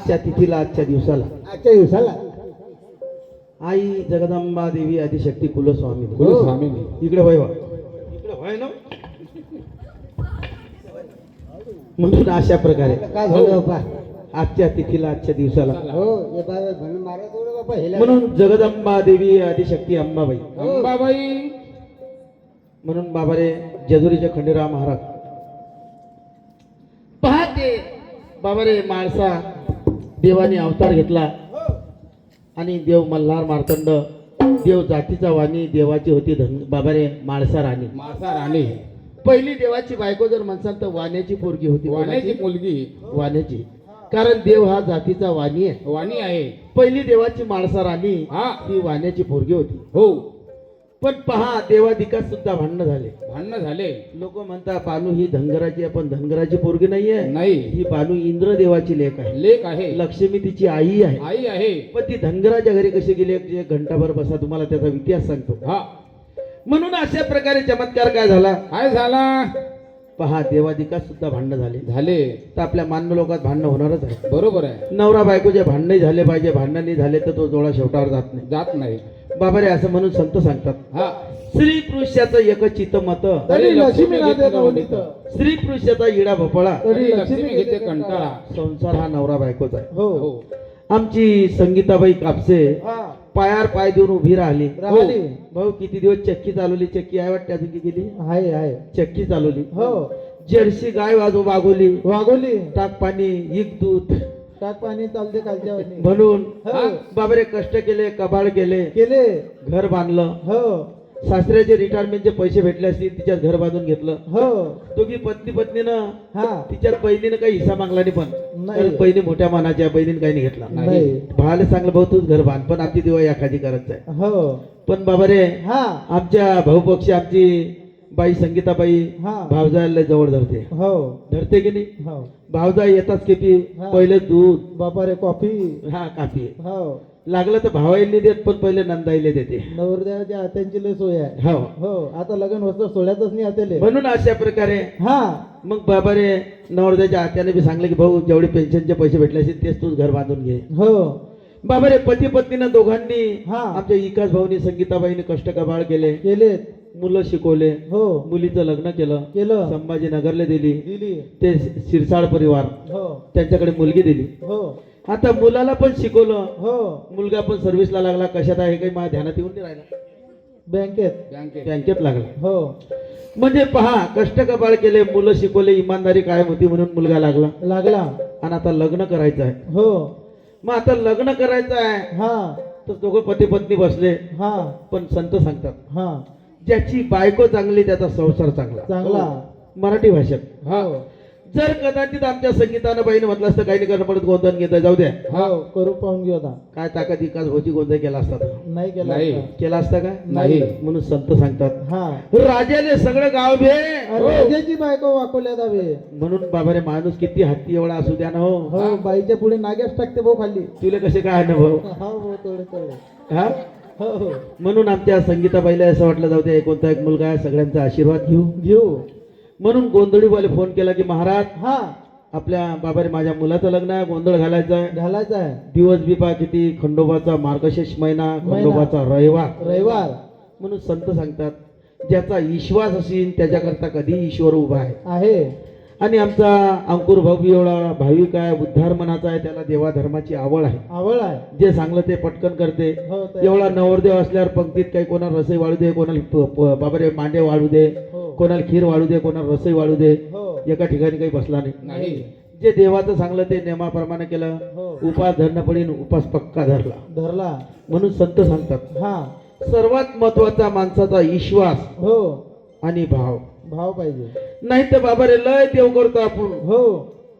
आजच्या तिथीला आजच्या दिवसाला आई जगदंबा देवी आदिशक्ती कुलस्वामी कुलस्वामिनी. इकडे वय वा. इकडे वय ना. म्हणून अशा प्रकारे काय झालं बापा? आजच्या तिथीला आजच्या दिवसाला हो हे बाबा म्हणून मारा थोडं बापा हेला. म्हणून जगदंबा देवी आदिशक्ती अंबाबाई अंबाबाई. म्हणून बाबारे जेजुरीचे खंडेराव महाराज पहाटे बाबारे माळसा देवाने अवतार घेतला आणि देव मल्हार मार्तंड देव जातीचा वाणी देवाची होती बाबारे माळसा राणी. मासा राणी. पहिली देवाची बायको जर म्हणसाल तर वाण्याची पोरगी होती. वाण्याची कोणाची? मुलगी. वाण्याची. कारण देव हा जातीचा वाणी आहे. वाणी आहे. पहिली देवाची माळसा राणी हा. ती वाण्याची पोरगी होती. हो. पण पहा देवाधिकात सुद्धा भांडणं झाले. भांडणं झाले. लोक म्हणतात बानू ही धनगराची आहे, पण धनगराची पोरगी नाहीये. नाही. ही बानू इंद्रदेवाची लेक आहे. लेक आहे. लक्ष्मी तिची आई आहे. आई आहे. पण ती धनगराच्या घरी कशी गेली एक घंटाभर बसा तुम्हाला त्याचा इतिहास सांगतो. हा. म्हणून अशा प्रकारे चमत्कार काय झाला काय झाला? पहा देवाधिकात सुद्धा भांडणं झाले. झाले. तर आपल्या मान्य लोकात भांडणं होणारच आहे. बरोबर आहे. नवरा बायकोचे भांडणही झाले पाहिजे. भांडण नाही झाले तर तो जोडा शेवटावर जात नाही. जात नाही. बाबारे असं म्हणून संत सांगतात हा. स्त्री पुरुषाचं एक चित्त मत तरी लक्ष्मी नाते नवनीत. स्त्री पुरुषाचा इडा भोपळा तरी लक्ष्मी घेते कंटाळा. संसार हा नवरा बायकोचा आहे. हो हो. आमची संगीताबाई कापसे हा पायावर पाय देऊन उभी राहिली. राहिली. भाऊ किती दिवस चक्की चालवली. चक्की आहे वाटते अजून की गेली. आहे चक्की चालवली. हो जर्सी गाय वागवली. वागोली. टाक पाणी इक दूध टाक पाणी चालते कालच्या वाणी. म्हणून हो. बाबरे कष्ट केले कबाड केले केले. घर बांधलं. हो सासऱ्याचे रिटायरमेंटचे पैसे भेटले असतील तिच्यात घर बांधून घेतलं. हो दोघी पत्नीनं हा तिच्यात बहिणीनं काही हिस्सा मागला नाही. पण नाही. कारण बहिणी मोठ्या मनाच्या बहिणीने काही नाही घेतला. नाही. भावाला सांगलं भाऊ तूच घर बांध पण आमची दिवा एखादी करत आहे. हो पण बाबा रे हा आमच्या भाऊपक्षी आमची बाई संगीताबाई हा. भावजाला जवळ धरते. हो धरते की नाही. हो भावजा येतात किती हा. पहिले दूध बापा रे कॉफी. हा काफी हो लागलं तर भावाईला देत पण पहिले नंदाईला देते. नवरदेवाच्या हात्यांची लय सोय आहे. हो हो आता लग्न वस्त्र सोड्यातच नाही हातेले. म्हणून अशा प्रकारे हा मग बाबा रे नवरदेवाच्या आत्याने बी सांगलं की भाऊ जेवढे पेन्शनचे पैसे भेटले असतील तेच तूच घर बांधून घे. हो बाबा रे पती पत्नीनं दोघांनी हा. आमच्या इकास भाऊनी संगीताबाईने कष्ट कबाळ केले. केलेत. मुलं शिकवले. हो मुलीचं लग्न केलं. केलं. संभाजीनगरला दिली. दिली. ते शिरसाळ परिवार हो त्यांच्याकडे मुलगी दिली. हो आता मुलाला पण शिकवलं. हो मुलगा पण सर्व्हिसला लागला. कशात आहे काही माझ्या ध्यानात येऊन नाही राहिला. बँकेत. बँकेत लागला. हो म्हणजे पहा कष्ट कबाळ केले मुलं शिकवले इमानदारी कायम होती म्हणून मुलगा लागला. लागला. आणि आता लग्न करायचं आहे. हो मग आता लग्न करायचं आहे हा तर दोघं पती पत्नी बसले. हा पण संत सांगतात हा ज्याची बायको चांगली त्याचा संसार चांगला. चांगला. मराठी भाषेत हो जर कदाचित आमच्या संगीतानं बाईने म्हटलं असतं काही नाही करणं पडत गोंधळ घेत जाऊ द्या हो करू पाहून घेऊ आता. काय ताकद इकाच होती गोंधळ केला असता तर. नाही केला नाही. आता. केला असता का नाही. म्हणून संत सांगतात हा राजाने सगळं गाव भे. राजाची बायको वाकोल्या दावे. म्हणून बाबारे माणूस किती हत्ती एवढा असू द्या ना हो. हो बाईच्या पुढे नाग्याच टाकते भाऊ खाली. तुला कसे काय अनुभव हो थोडे हा हो हो म्हणून आमच्या संगीताबाईला असं वाटलं जाऊ दे कोणता एक मुलगा आहे सगळ्यांचा आशीर्वाद घेऊ. घेऊ. म्हणून गोंधळीवाले फोन केला की महाराज हा आपल्या बाबारे माझ्या मुलाचं लग्न आहे गोंधळ घालायचा आहे. घालायचा आहे. दिवस बी पा किती खंडोबाचा मार्गशीर्ष महिना खंडोबाचा रविवार. रविवार. म्हणून संत सांगतात ज्याचा विश्वास असेल त्याच्याकरता कधी ईश्वर उभा आहे. आहे. आणि आमचा अंकुर भाऊ बी एवढा भाविक आहे उद्धार मनाचा आहे त्याला देवा धर्माची आवड आहे. आवड आहे. जे सांगलं ते पटकन करते. हो एवढा नवरदेव असल्यावर पंक्तीत काही कोणाला रसई वाढू दे कोणाला बाबारे मांडे वाढू दे हो कोणाला खीर वाढू दे कोणाला रसई वाढू दे. हो एका ठिकाणी काही बसला नाही. नाही. जे देवाचं सांगलं ते नेमाप्रमाणे केलं. हो उपास धरणं पडीन उपास पक्का धरला. धरला. म्हणून संत सांगतात हा सर्वात महत्वाचा माणसाचा विश्वास हो आणि भाव. भाव पाहिजे. नाही तर बाबा रे लय देव करतो आपण हो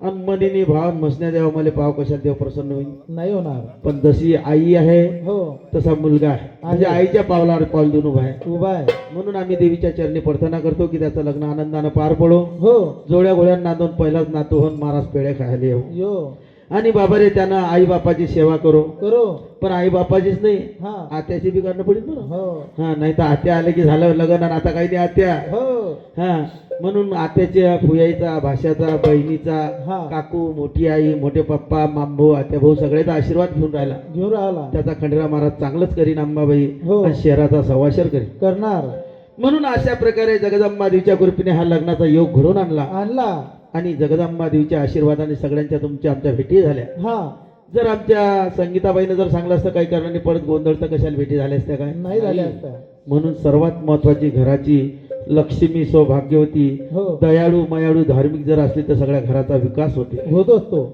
आणि मनीने भाव मसण्या देवा मला भाव कशात देव प्रसन्न होईल. नाही होणार. पण जशी आई आहे हो तसा मुलगा आहे म्हणजे आईच्या पावलावर पाऊल देऊन उभा आहे. उभा आहे. म्हणून आम्ही देवीच्या चरणी प्रार्थना करतो की त्याचं लग्न आनंदानं पार पडो. हो जोड्या घोड्या नांदून पहिलाच नातू होऊन महाराज पेढे खायला येऊ. यो आणि बाबा रे त्यांना आई बापाची सेवा करो. करो. पण आई बापाचीच नाही हा आत्याची बी करणं पडेल ना. हो हा नाही तर आत्या आले की झालं लग्न आणि आता काही नाही आत्या. हो हा म्हणून आत्याच्या फुयाईचा भाषाचा बहिणीचा हा. काकू मोठी आई मोठे पप्पा मामभू आत्या भाऊ सगळ्याचा आशीर्वाद घेऊन राहिला. घेऊन राहिला त्याचा खंडेराव महाराज चांगलंच करीन अंबाबाई हो. आणि शहराचा सवाशर करीन. करणार म्हणून अशा प्रकारे जगदंबा देवीच्या कृपेने हा लग्नाचा योग घडवून आणला आणला आणि जगदंबा देवीच्या आशीर्वादाने सगळ्यांच्या तुमच्या आमच्या भेटी झाल्या. हा जर आमच्या संगीताबाईनं जर सांगलं असतं काही कारणाने परत गोंधळचं कशाला भेटी झाल्या असत्या काय. नाही झाले असता म्हणून सर्वात महत्वाची घराची लक्ष्मी सौभाग्यवती हो दयाळू मयाळू धार्मिक जर असली तर सगळ्या घराचा विकास होते. होतोच तो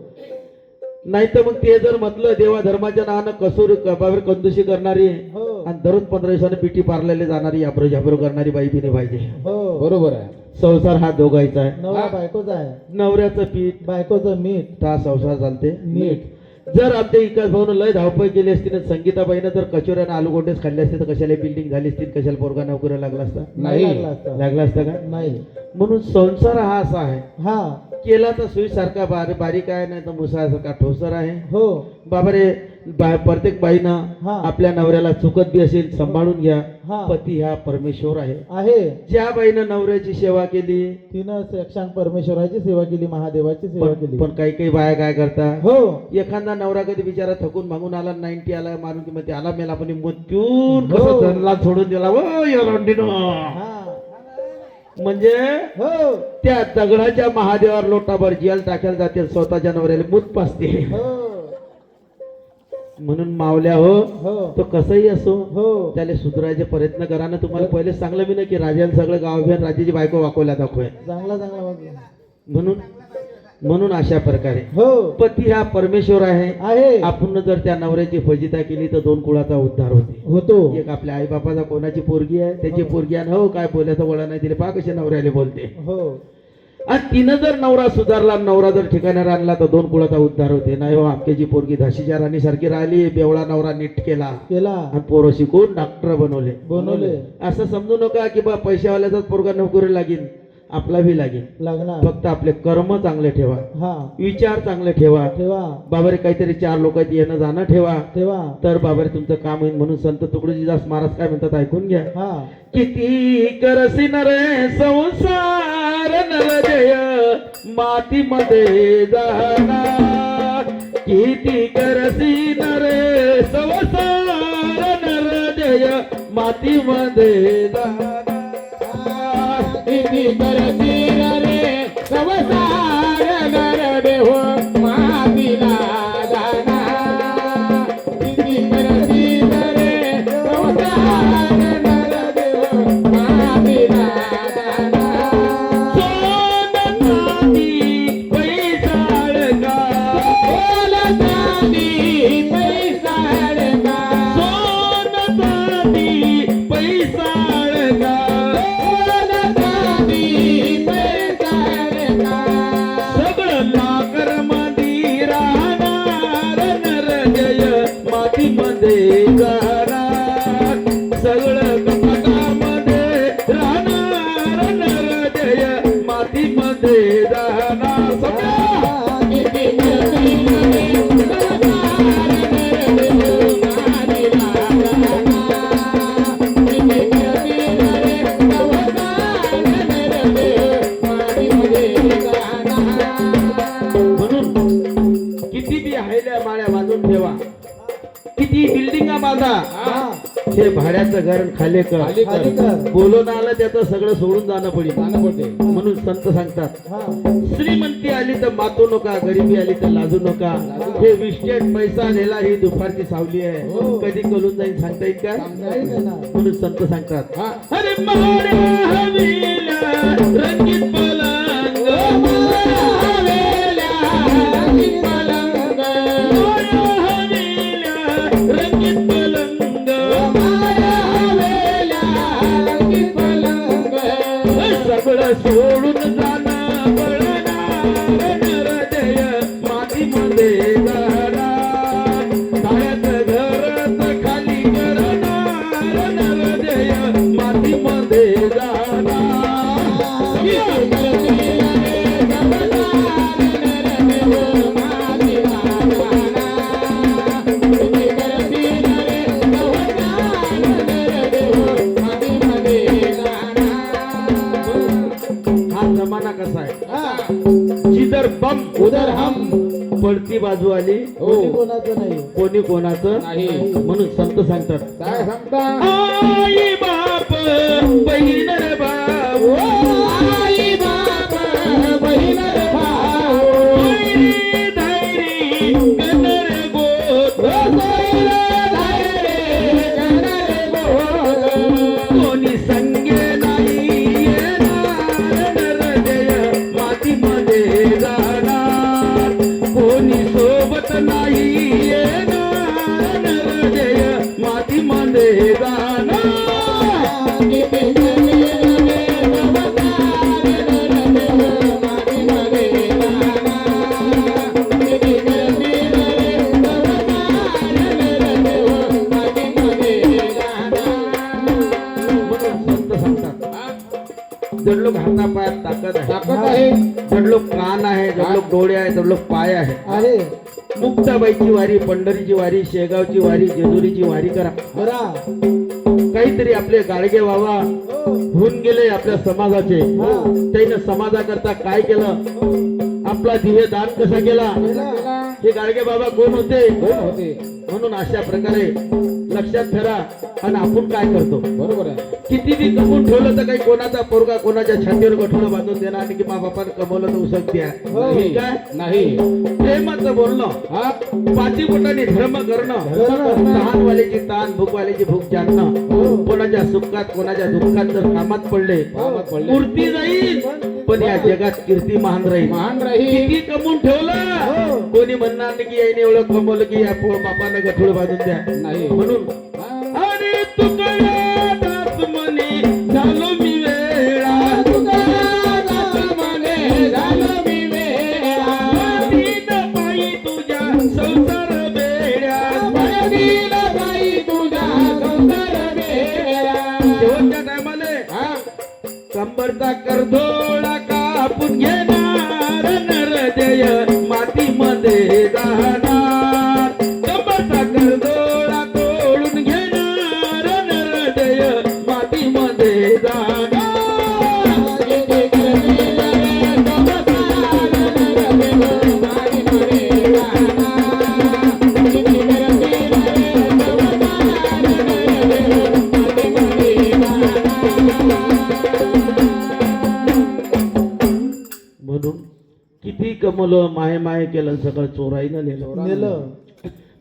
नाही तर मग ते जर म्हटलं देवा धर्माच्या नावानं कसोरी कबावर कंदुशी करणारी हो आणि दररोज 15 दिवसाने पिठी पारलेले जाणारी अब्रो झाबरो करणारी बाई बिने पाहिजे. हो बरोबर आहे. संसार हा दोघायचा आहे. नवरा बायकोचा आहे नवऱ्याचं पीठ बायकोचं मीठ त्या संसार चालते मीठ. जर आमच्या विकास भाऊन लय धावपळ केली असती ना संगीताबाईनं जर कचोऱ्यानं आलू गोंडेच खाल्ले असते तर कशाला बिल्डिंग झाली असती कशाला पोरगा नोकरीला लागला असता नाही नाही. लागला असता लागला असता का. नाही म्हणून संसार हा असा आहे हा केला तर सुईसारखा बारीक आहे नाही तर मुसासारखा ठोसर आहे. हो बाबा रे प्रत्येक बाईनं हा. आपल्या नवऱ्याला चुकत बी असेल सांभाळून घ्या. हा. पती हा परमेश्वर आहे. आहे ज्या बाईनं नवऱ्याची सेवा केली तिनं साक्षात परमेश्वराची सेवा केली महादेवाची सेवा केली पण काही काही बाया काय करता हो एखादा नवरा कधी बिचारा थकून भागून आला 90 आला मारून की मग ते आला मेला पण मृत्यून हो. कसं धनला सोडून दिला ओ या रोंडीनं. हा म्हणजे हो त्या दगडाच्या महादेवावर लोटाभर जेल टाकायला जाते स्वतःच्या नवऱ्याला मूत पासते. हो म्हणून मावल्या हो हो तो कसंही असो हो त्याला सुधारायचे प्रयत्न करा ना. तुम्हाला पहिले सांगलं मी ना की राजाने सगळं गाव घेऊन राजाची बायको वाकवल्या दाखवूया. चांगला चांगला वागला. म्हणून म्हणून अशा प्रकारे हो पती हा परमेश्वर आहे. आहे आपण जर त्या नवऱ्याची फजिता केली तर 2 कुळाचा उद्धार होते. होतो एक आपल्या आई बापाचा कोणाची पोरगी आहे त्याची पोरगी आहे हो काय बोलायचं वळा नाही दिले पा कसे नवऱ्याला बोलते. हो आणि तिनं जर नवरा सुधारला नवरा जर ठिकाणावर आणला तर 2 कुळाचा उद्धार होते. नाही हो आमच्याची पोरगी झाशीच्या राणी सारखी राहिली बेवळा नवरा नीट केला केला आणि पोरं शिकून डॉक्टर बनवले. बनवले असं समजू नका की बा पैशावाल्याचाच पोरगा नोकरी लागेल आपला बी लागेल. लागणार फक्त आपले कर्म चांगले ठेवा हा विचार चांगले ठेवा ठेवा बाबारे काहीतरी 4 लोकांची येणं जाणं ठेवा ठेवा तर बाबारे तुमचं काम होईल. म्हणून संत तुकडोजीदास महाराज काय म्हणतात ऐकून घ्या. हा किती करसी नरे संसार नरजय मातीमध्ये जाणार. किती करसी नरे संसार नरजय मातीमध्ये जाणार. किती करती रे संसार नरदेव मातीला जाणार. किती करती रे संसार नरदेव मातीला जाणार. सोनचांदी पैसाळगा सोनचांदी पैसाळगा सोनचांदी पैसाळगा सगळं लाकर मध्ये राहणार नरजय मातीमध्ये जाणार. सगळं कपाटामध्ये राहणार नरजय मातीमध्ये जाणार. म्हणून किती बी हायल्या माळ्या बांधून ठेवा किती बिल्डिंगा बांधा हा हे भाड्याचं घर खाली कर. खाली खाली कर. कर बोलून आलं त्याचं सगळं सोडून जाणं पडेल. जाणं पडते. म्हणून संत सांगतात हा श्रीमंती आली तर मातू नका गरिबी आली तर लाजू नका. हे विस्टेट पैसा नेला ही दुपारची सावली आहे हो. कधी कळून जाईल सांगता येईल का. नाही देणार म्हणून संत सांगतात हा. अरे माड्या हवेल्या रंगीत पलंग माड्या हवेल्या रंगीत पलंग सगळं सोडून जाणं पळणार नरजय मातीमध्ये जाणार. ताळ्याचं घरच खाली करणार नरजय मातीमध्ये जाणार. हम उधर हम पडती बाजू आली हो कोणी कोणाचं नाही कोणी कोणाचं नाही म्हणून संत सांगतात काय सांगता आई बाप बहीण रे भाऊ ओ आई बाप बहीण रे भाऊ धैर्य धैर्य गणर गोत कोणी संगे नाही येणार नरजय मातीमध्ये जाणार कोणी सोबत नाही येणार नरजय मातीमध्ये जाणार संत सांगतात जड लोक हातापायात ताकद आहे ताकद आहे जड लोक कान आहे जड लोक डोळे आहे जड लोक पाय आहे आहे मुक्ताबाईची वारी पंढरीची वारी शेगावची वारी जेजुरीची वारी करा बरा काहीतरी आपले गाडगे बाबा होऊन गेले आपल्या समाजाचे त्यानं समाजाकरता काय केलं आपला ध्येय दान कसा केला हे गाडगे बाबा कोण होते होते म्हणून अशा प्रकारे लक्षात ठेवा आणि आपण काय करतो बरोबर आहे किती बी कमवून ठेवलं तर काही कोणाचा पोरगा कोणाच्या छातीवर गठोडं बांधून देणार नाही की मा बापानं कमवलं तर उसक द्या नाही. काय नाही प्रेमाचं बोलणं हा पाची बोटाने धर्म करणं तहानवाल्याची ताण भूकवाल्याची भूक जाणणं कोणाच्या सुखात कोणाच्या दुःखात जर कामात पडले कामात पडले. मूर्ती जाईल पण या जगात कीर्ती महान राहील महान राहील किती कमवून ठेवलं कोणी म्हणणार नाही की याने एवढं कमवलं की या बापानं गठोड बांधून द्या नाही म्हणून हा. अरे तुकड्या दास म्हणे झालो मी वेळा पायी तुझ्या संसार बेड्या शेवटच्या टायमाले कंबरचा करधोळा कापून घेणार नरजय मातीमध्ये जाणार कंबरचा करधोळा तोडून घेणार नरजय मातीमध्ये जाणार म्हणून किती कमवलं माहे माहे केलं सगळं चोराईनं नेलं नेलं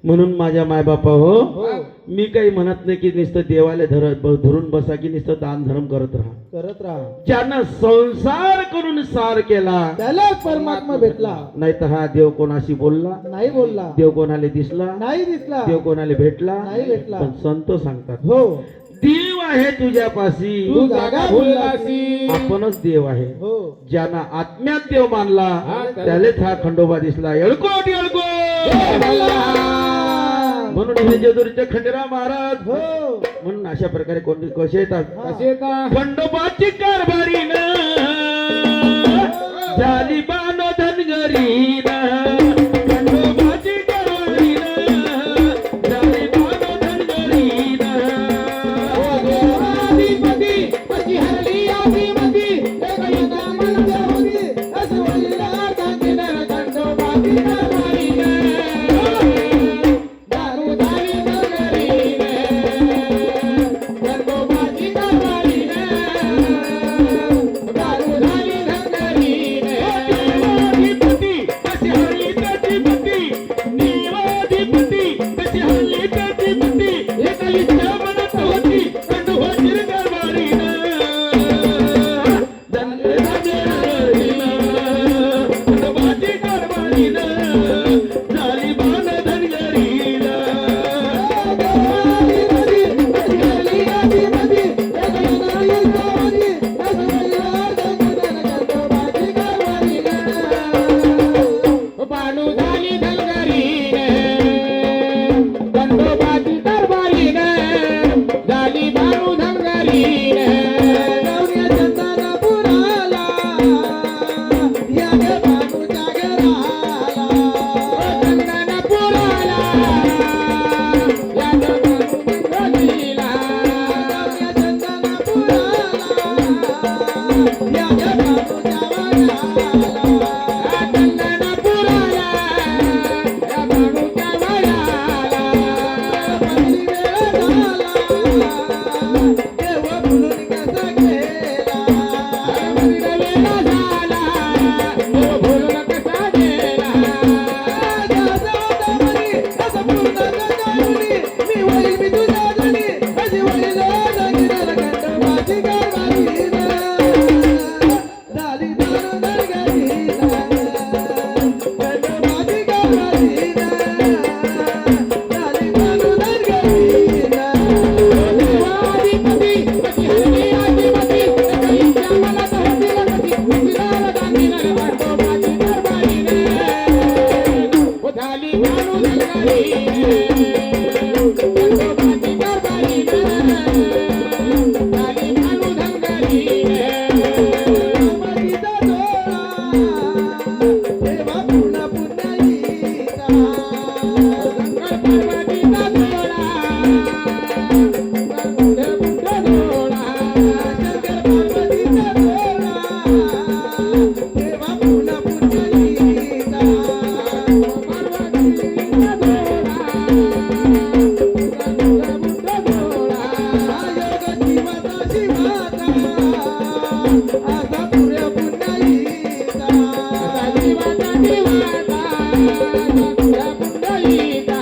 म्हणून माझ्या मायबापा हो हो मी काही म्हणत नाही की नुसतं देवाला धरून बसा की नुसतं दान धर्म करत राहा करत राहा ज्यानं संसार करून सार केला त्याला परमात्मा भेटला नाही तर हा देव कोणाशी बोलला नाही बोलला देव कोणाला दिसला नाही दिसला देव कोणाला भेटला नाही भेटला. पण संत सांगतात हो देव आहे तुझ्यापाशी तू जागा भुललासी. आपणच देव आहे हो ज्यांना आत्म्यात देव मानला हा, त्यालाच हा खंडोबा दिसला येळकोट येळकोट म्हणून हे जेजुरीचे खंडेराव महाराज हो म्हणून अशा प्रकारे कोण कसे येतात कसे येतात खंडोबाची कारभारीन झाली बानो धनगरीन खंडोबाची कारभारीन झाली बानो धनगरीन या देव म्हणून कसा गेला वेळा झाला देव भोलून कसा गेला दादा म्हणी असं पूर्ण गंगामुनी मी होईल मी तुझ्या धनी अशी होईल जगीला कंठ माझी गावालीना झाली दारू नरगरीना कंठ माझी गावालीना झाली दारू नरगरीना देवाधिपती कधी हरली आदिपती कधीच्या मनात होती लगती हसीनार दांडीनं वाटो माझी दरबारीने हो झाली कानू दंगारीने वाटो माझी दरबारीने झाली कानू दंगारीने माझीचा डोळा देवा पुन्हा पुन्हा येईचा शंकर पार्वतीचा डोळा बुद्ध बुद्ध डोळा शंकर पार्वतीचा डोळा देवा पुन्हा पुन्हा येईचा पार्वतीचा डोळा बुद्ध डोळा योग जीवाचा शिवाचा असा पुऱ्या पुन्हा येईचा जीवाचा जीवाचा बुद्ध बुद्धईचा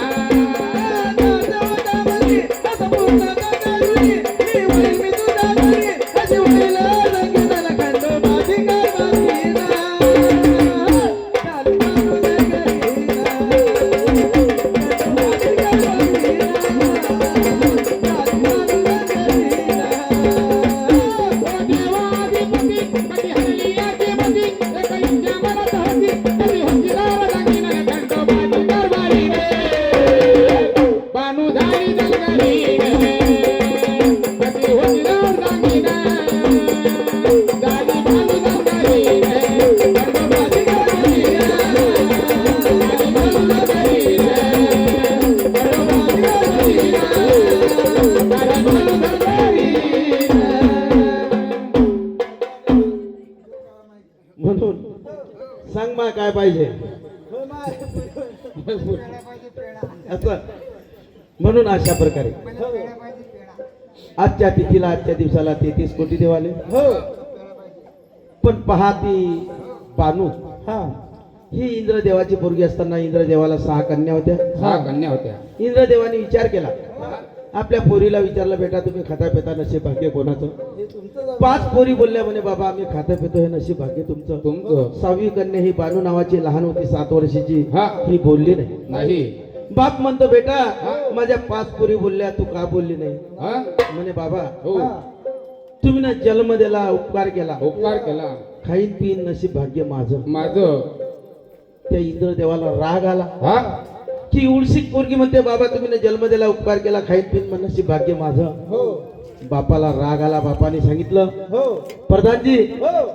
दादावतावली असं पूर्ण गंगाधुनी मी होईल मी तुझ्या धनी अशी होईल रंगीला कंठ माझी गावालीना झाली दारू नरगरीना कंठ माझी गावालीना झाली दारू नरगरीना देवाधिपती कधी हरली आदिपती कधीच्या मनात होती कधी हसीनार दांडीनं कंठ माझी दरबारीने बानू झाली दंगारीने कधी हसीनार दांडीनं झाली बानू दंगारीने कंठ माझी दरबारीने झाली बानू दंगारीने कंठ माझी दरबारीने झाली बानू दंगारीने म्हणून सांग मा काय पाहिजे असं म्हणून अशा प्रकारे आजच्या तिथीला आजच्या दिवसाला 33 कोटी देवाले पण पहा ती बानू हा ही इंद्रदेवाची पोरगी असताना इंद्रदेवाला 6 कन्या होत्या. हा कन्या होत्या इंद्रदेवाने विचार केला आपल्या पोरीला विचारलं बेटा तुम्ही खाता पिता नशीब भाग्य कोणाचं हे तुमचं 5 पोरी बोलल्या म्हणे बाबा आम्ही खाता पितो हे नशीब भाग्य तुमचं. तुमचं 6वी कन्या ही बानू नावाची लहान होती 7 वर्षाची हा. ही बोलली नाही. नाही बाप म्हणतो बेटा माझ्या 5 पोरी बोलल्या तू का बोलली नाही हा म्हणे बाबा हो तुम्ही ना जन्म दिला उपकार केला उपकार केला खाईन पिन नशीब भाग्य माझं. माझं त्या इंद्रदेवाला राग आला हा की उलसिक पोरगी म्हणते बाबा तुम्ही ना जन्म दिला उपकार केला खाईन पिन नशीब भाग्य माझं. हो बापाला राग आला बापाने सांगितलं हो प्रधानजी हो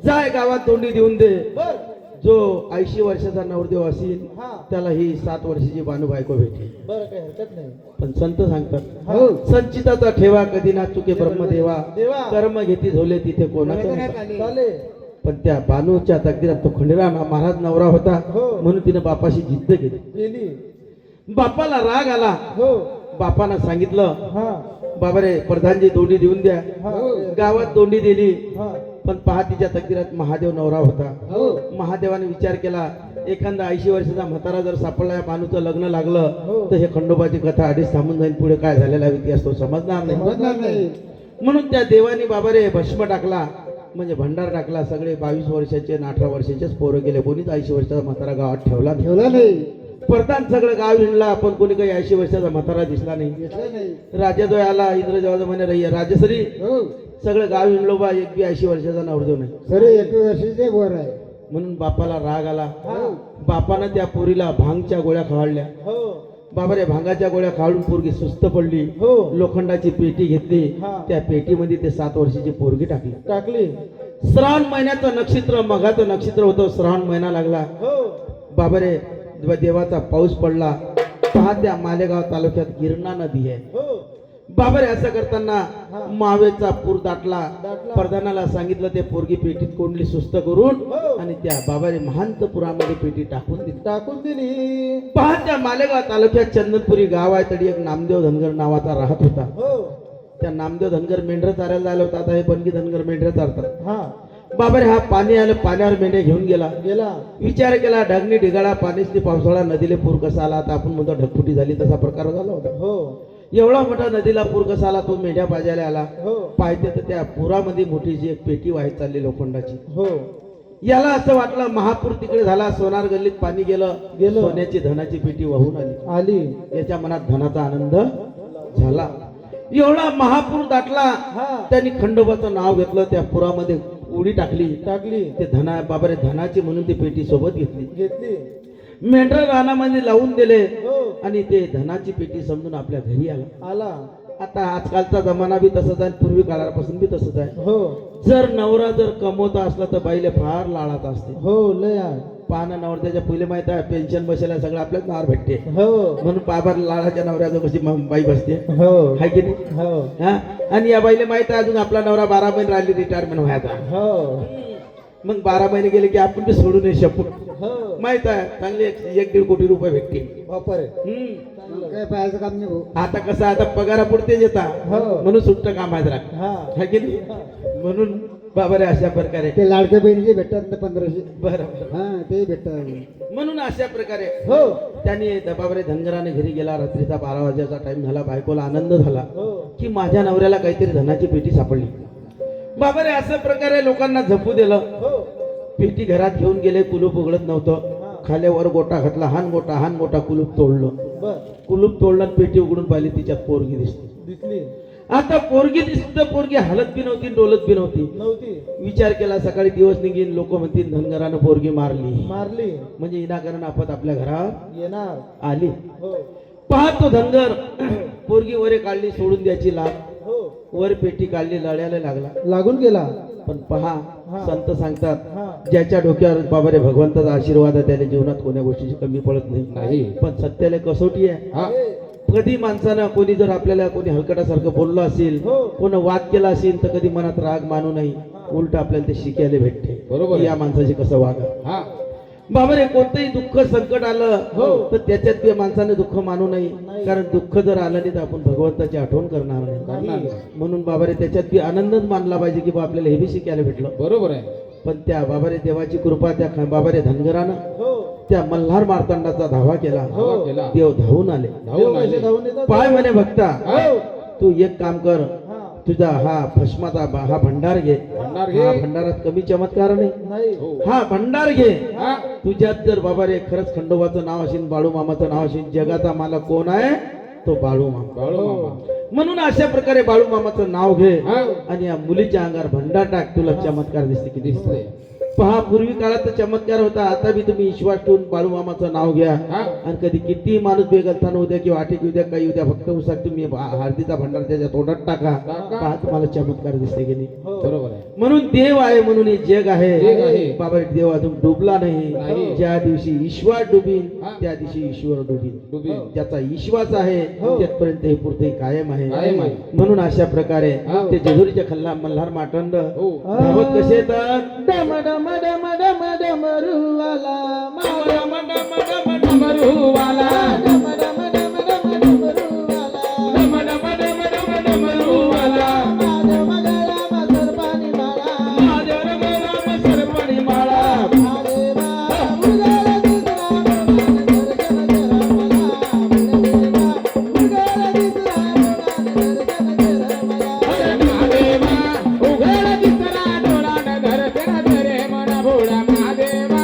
जाय गावात तोंडी देऊन दे बर जो 80 वर्षाचा नवरदेव असेल हा त्याला ही 7 वर्षाची बानू बायको भेटेल. बरं काही हरकत नाही पण संत सांगतात हो संचिताचा ठेवा कधी ना चुके ब्रह्मदेवा देवा. कर्म घेती झोले तिथे कोणाचं नव्हतं. चालेल पण त्या बानूच्या तकदीरात तो खंडेराव महाराज नवरा होता हो. म्हणून तिने बापाशी जिद्द केली. गेली बापाला राग आला हो बापानं सांगितलं हा बाबा रे प्रधानजी दोंडी देऊन द्या. हा गावात दोंडी दिली हा पण पहातीच्या तकदीरात महादेव नवरा होता. हो महादेवाने विचार केला एखादा 80 वर्षाचा म्हातारा जर सापडला या बानूचं लग्न लागलं हो. तर हे खंडोबाची कथा आधीच थांबून जाईल पुढे काय झालेला इतिहास तो समजणार नाही. समजणार नाही म्हणून त्या देवानी बाबा रे भस्म टाकला म्हणजे भंडार टाकला. सगळे 22 वर्षाचे आणि 18 वर्षाचेच पोरं गेले. कोणीच 80 वर्षाचा म्हातारा गावात ठेवला नाही. ठेवला नाही प्रधान सगळं गाव हिंडला पण कोणी काही 80 वर्षाचा म्हातारा दिसला नाही. घेतला नाही राजा जो आला इंद्रदेवाचा म्हणे रही राजश्री हो सगळं गाव हिंडलो बा एक बी 80 वर्षाचा नवरदेव नाही. सरे 1 वर्षाचे वर आहे म्हणून बापाला राग आला. हो बापानं त्या पोरीला भांगच्या गोळ्या खावाडल्या. हो बाबा रे भांगाच्या गोळ्या खाऊन पोरगी सुस्त पडली. हो लोखंडाची पेटी घेतली हा. त्या पेटीमध्ये ते 7 वर्षाची पोरगी टाकली. टाकली श्रावण महिन्याचं नक्षत्र मघाचं नक्षत्र होतं. श्रावण महिना लागला हो बाबा रे देवाचा पाऊस पडला. पहा त्या मालेगाव तालुक्यात गिरणा नदी आहे. हो बाबा रे असं करताना हा. मावेचा पूर दाटला. दाटला. प्रधानाला सांगितलं ते पोरगी पेटीत कोंडली सुस्त करून हो. आणि त्या बाबा रे महांतपुरामध्ये पेटी टाकून दिली. टाकून दिली पहा त्या मालेगाव तालुक्यात चंदनपुरी गाव आहे तरी एक नामदेव धनगर नावाचा राहत होता. हो त्या नामदेव धनगर मेंढर चारायला झालं होतं, आता हे बनगी धनगर मेंढर चारतात. हा बाबा रे हा पाणी आलं, पाण्यावर मेंढ्या घेऊन गेला. गेला विचार केला ढगनी ढिगाळा पाणीच पावसाळा नदीला पूर कसा आला, आता आपण म्हणतो ढगफुटी झाली तसा प्रकार झाला होता. हो एवढा मोठा नदीला पूर कसा आला, तो मेंढ्या पाजायला आला. हो पाहिजे तर त्या पुरामध्ये मोठीची एक पेटी वाहत चालली लोखंडाची. हो याला असं वाटलं महापूर तिकडे झाला, सोनार गल्लीत पाणी गेलं, गेलं. सोन्याची धनाची पेटी वाहून आली. आली याच्या मनात धनाचा आनंद झाला. एवढा महापूर दाटला, हा त्यांनी खंडोबाचं नाव घेतलं, त्या पुरामध्ये उडी टाकली. टाकली ते धना बाबा रे धनाची म्हणून ती पेटी सोबत घेतली. घेतली मेंढर रानामध्ये लावून दिले हो आणि ते धनाची पेटी समजून आपल्या घरी आला. आला आता आजकालचा जमाना बी तसंच आहे, पूर्वी काळापासून बी तसंच आहे. हो जर नवरा जर कमवता असला तर बाईले फार लाडात असते. हो लय आहे. पाहणं नवऱ्याच्या पहिले माहित आहे पेन्शन बसायला सगळं आपल्याच नार भेटते, हो म्हणून बाबा लाडाच्या नवऱ्याचं कशी बाई बसते, हो हाय की नाही? हो हा आणि या बाईले माहित आहे अजून आपला नवरा 12 महिने राहिली रिटायरमेंट व्हायचा. हो मग 12 महिने गेले की आपण बी सोडू नये शकू. हो माहित आहे चांगले 1-1.5 कोटी रुपये भेटतील. वापर काय पाहायचं काम नाही भाऊ. आता कसं आता पगारापुरतेच येतात, हो. म्हणून सुट्ट काम आहे जरा, हा हाय की नाही? म्हणून बाबा रे अशा प्रकारे ते लाडक्या बहिणीचे भेटतात ना 1500. बरं हा ते भेटतात म्हणून अशा प्रकारे हो त्यांनी बाबा धनगराने घरी गेला. रात्रीचा 12 वाजेचा टाइम झाला. बायकोला आनंद झाला हो की माझ्या नवऱ्याला काहीतरी धनाची पेटी सापडली. बाबा रे अशा प्रकारे लोकांना झपू दिलं. हो पेटी घरात घेऊन गेले, कुलूप उघडत नव्हतं. खाल्यावर गोटा घातला, हान गोटा कुलूप तोडलं. बर कुलूप तोडलं, पेटी उघडून पाहिली, तिच्यात पोरगी दिसली. दिसली आता पोरगी दिसली तर पोरगी हालत बी नव्हती, डोलत बी नव्हती. नव्हती. विचार केला सकाळी दिवस निघीन, लोक म्हणतील धनगरानं पोरगी मारली, मारली म्हणजे विनाकारण आपत आपल्या घरात येणार आली. हो पाहतो धनगर पोरगी वरे काढली, सोडून द्यायची लाग, हो वर पेटी काढली, लढ्याला लागला. लागून गेला. पण पहा हा. संत सांगतात हा ज्याच्या डोक्यावर बाबा रे भगवंताचा आशीर्वाद आहे त्याला जीवनात कोण्या गोष्टीची कमी पडत नाही. नाही. पण सत्याला कसोटी आहे. हा कधी माणसानं कोणी जर आपल्याला कोणी हलकटासारखं बोललं असेल, हो. कोणी वाद केला असेल तर कधी मनात राग मानू नाही, उलट आपल्याला ते शिकायला भेटते. बरोबर आहे. या माणसाची कसं वागा. हा बाबा रे कोणतंही दुःख संकट आलं हो. तर त्याच्यात त्या माणसाने दुःख मानू नये, नाही. कारण दुःख जर आलं नाही तर आपण भगवंताची आठवण करणार नाही. करणार नाही. म्हणून बाबा रे त्याच्यात बी आनंदच मानला पाहिजे की बा आपल्याला हे बी शिकायला भेटलं. बरोबर आहे. पण त्या बाबा रे देवाची कृपा त्या बाबा रे धनगरानं हो त्या मल्हार मार्तंडाचा धावा केला. धावा केला. देव धावून आले. धावून आले. धावून येतात. पाय म्हणे भक्ता, हो तू एक काम कर, हा तुझा हा भस्माचा हा भंडार घे. भंडार घे. हा भंडारात कमी चमत्कार नाही. नाही हो. हा भंडार घे. हा तुझ्यात जर बाबा रे खरंच खंडोबाचं नाव असेल, बाळू मामाचं नाव असेल, जगाचा मालक कोण आहे तो बाळू मामा. बाळू मामा. म्हणून अशा प्रकारे बाळू मामाचं नाव घे हा. आणि या मुलीच्या अंगावर भंडार टाक, तुला चमत्कार दिसते की दिसतंय. दिसतंय. पहा पूर्वी काळात तर चमत्कार होता, आता बी तुम्ही विश्वास ठेवून बाळू मामाचं नाव घ्या. हा. आणि कधी किती माणूस बेगलताना उद्या किंवा आठेक उद्या काही उद्या फक्त उसात तुम्ही हळदीचा भंडार त्याच्या तोंडात टाका, टाका. पहा तुम्हाला चमत्कार दिसते की नाही. हो बरोबर आहे. म्हणून देव आहे म्हणून हे जग आहे. जग आहे. बाबा देव अजून डुबला नाही. नाही. ज्या दिवशी ईश्वर डुबीन हा. त्या दिवशी ईश्वर डुबीन. डुबीन. ज्याचा विश्वास आहे हो. त्यापर्यंत हे पुरते कायम आहे. कायम आहे. म्हणून अशा प्रकारे हा. ते जेजुरीच्या खल्ला मल्हार माटंड हो. धावत कसे येतात. डम डम डम डम डमरूवाला डम डम डम डमरूवाला. डम डम डम डम डमरूवाला डम डम डम डम डमरूवाला. माझ्या मगला मसरपानी माळा माझ्या रंगाला सरपणी माळा. महादेवा उगाला दिसला दर्शन करा मला महादेवा उगाला दिसला दर्शन करा मला अरे महादेवा उघड दिसरा डोळानं दर्शन करे मला भोळा. महादेवा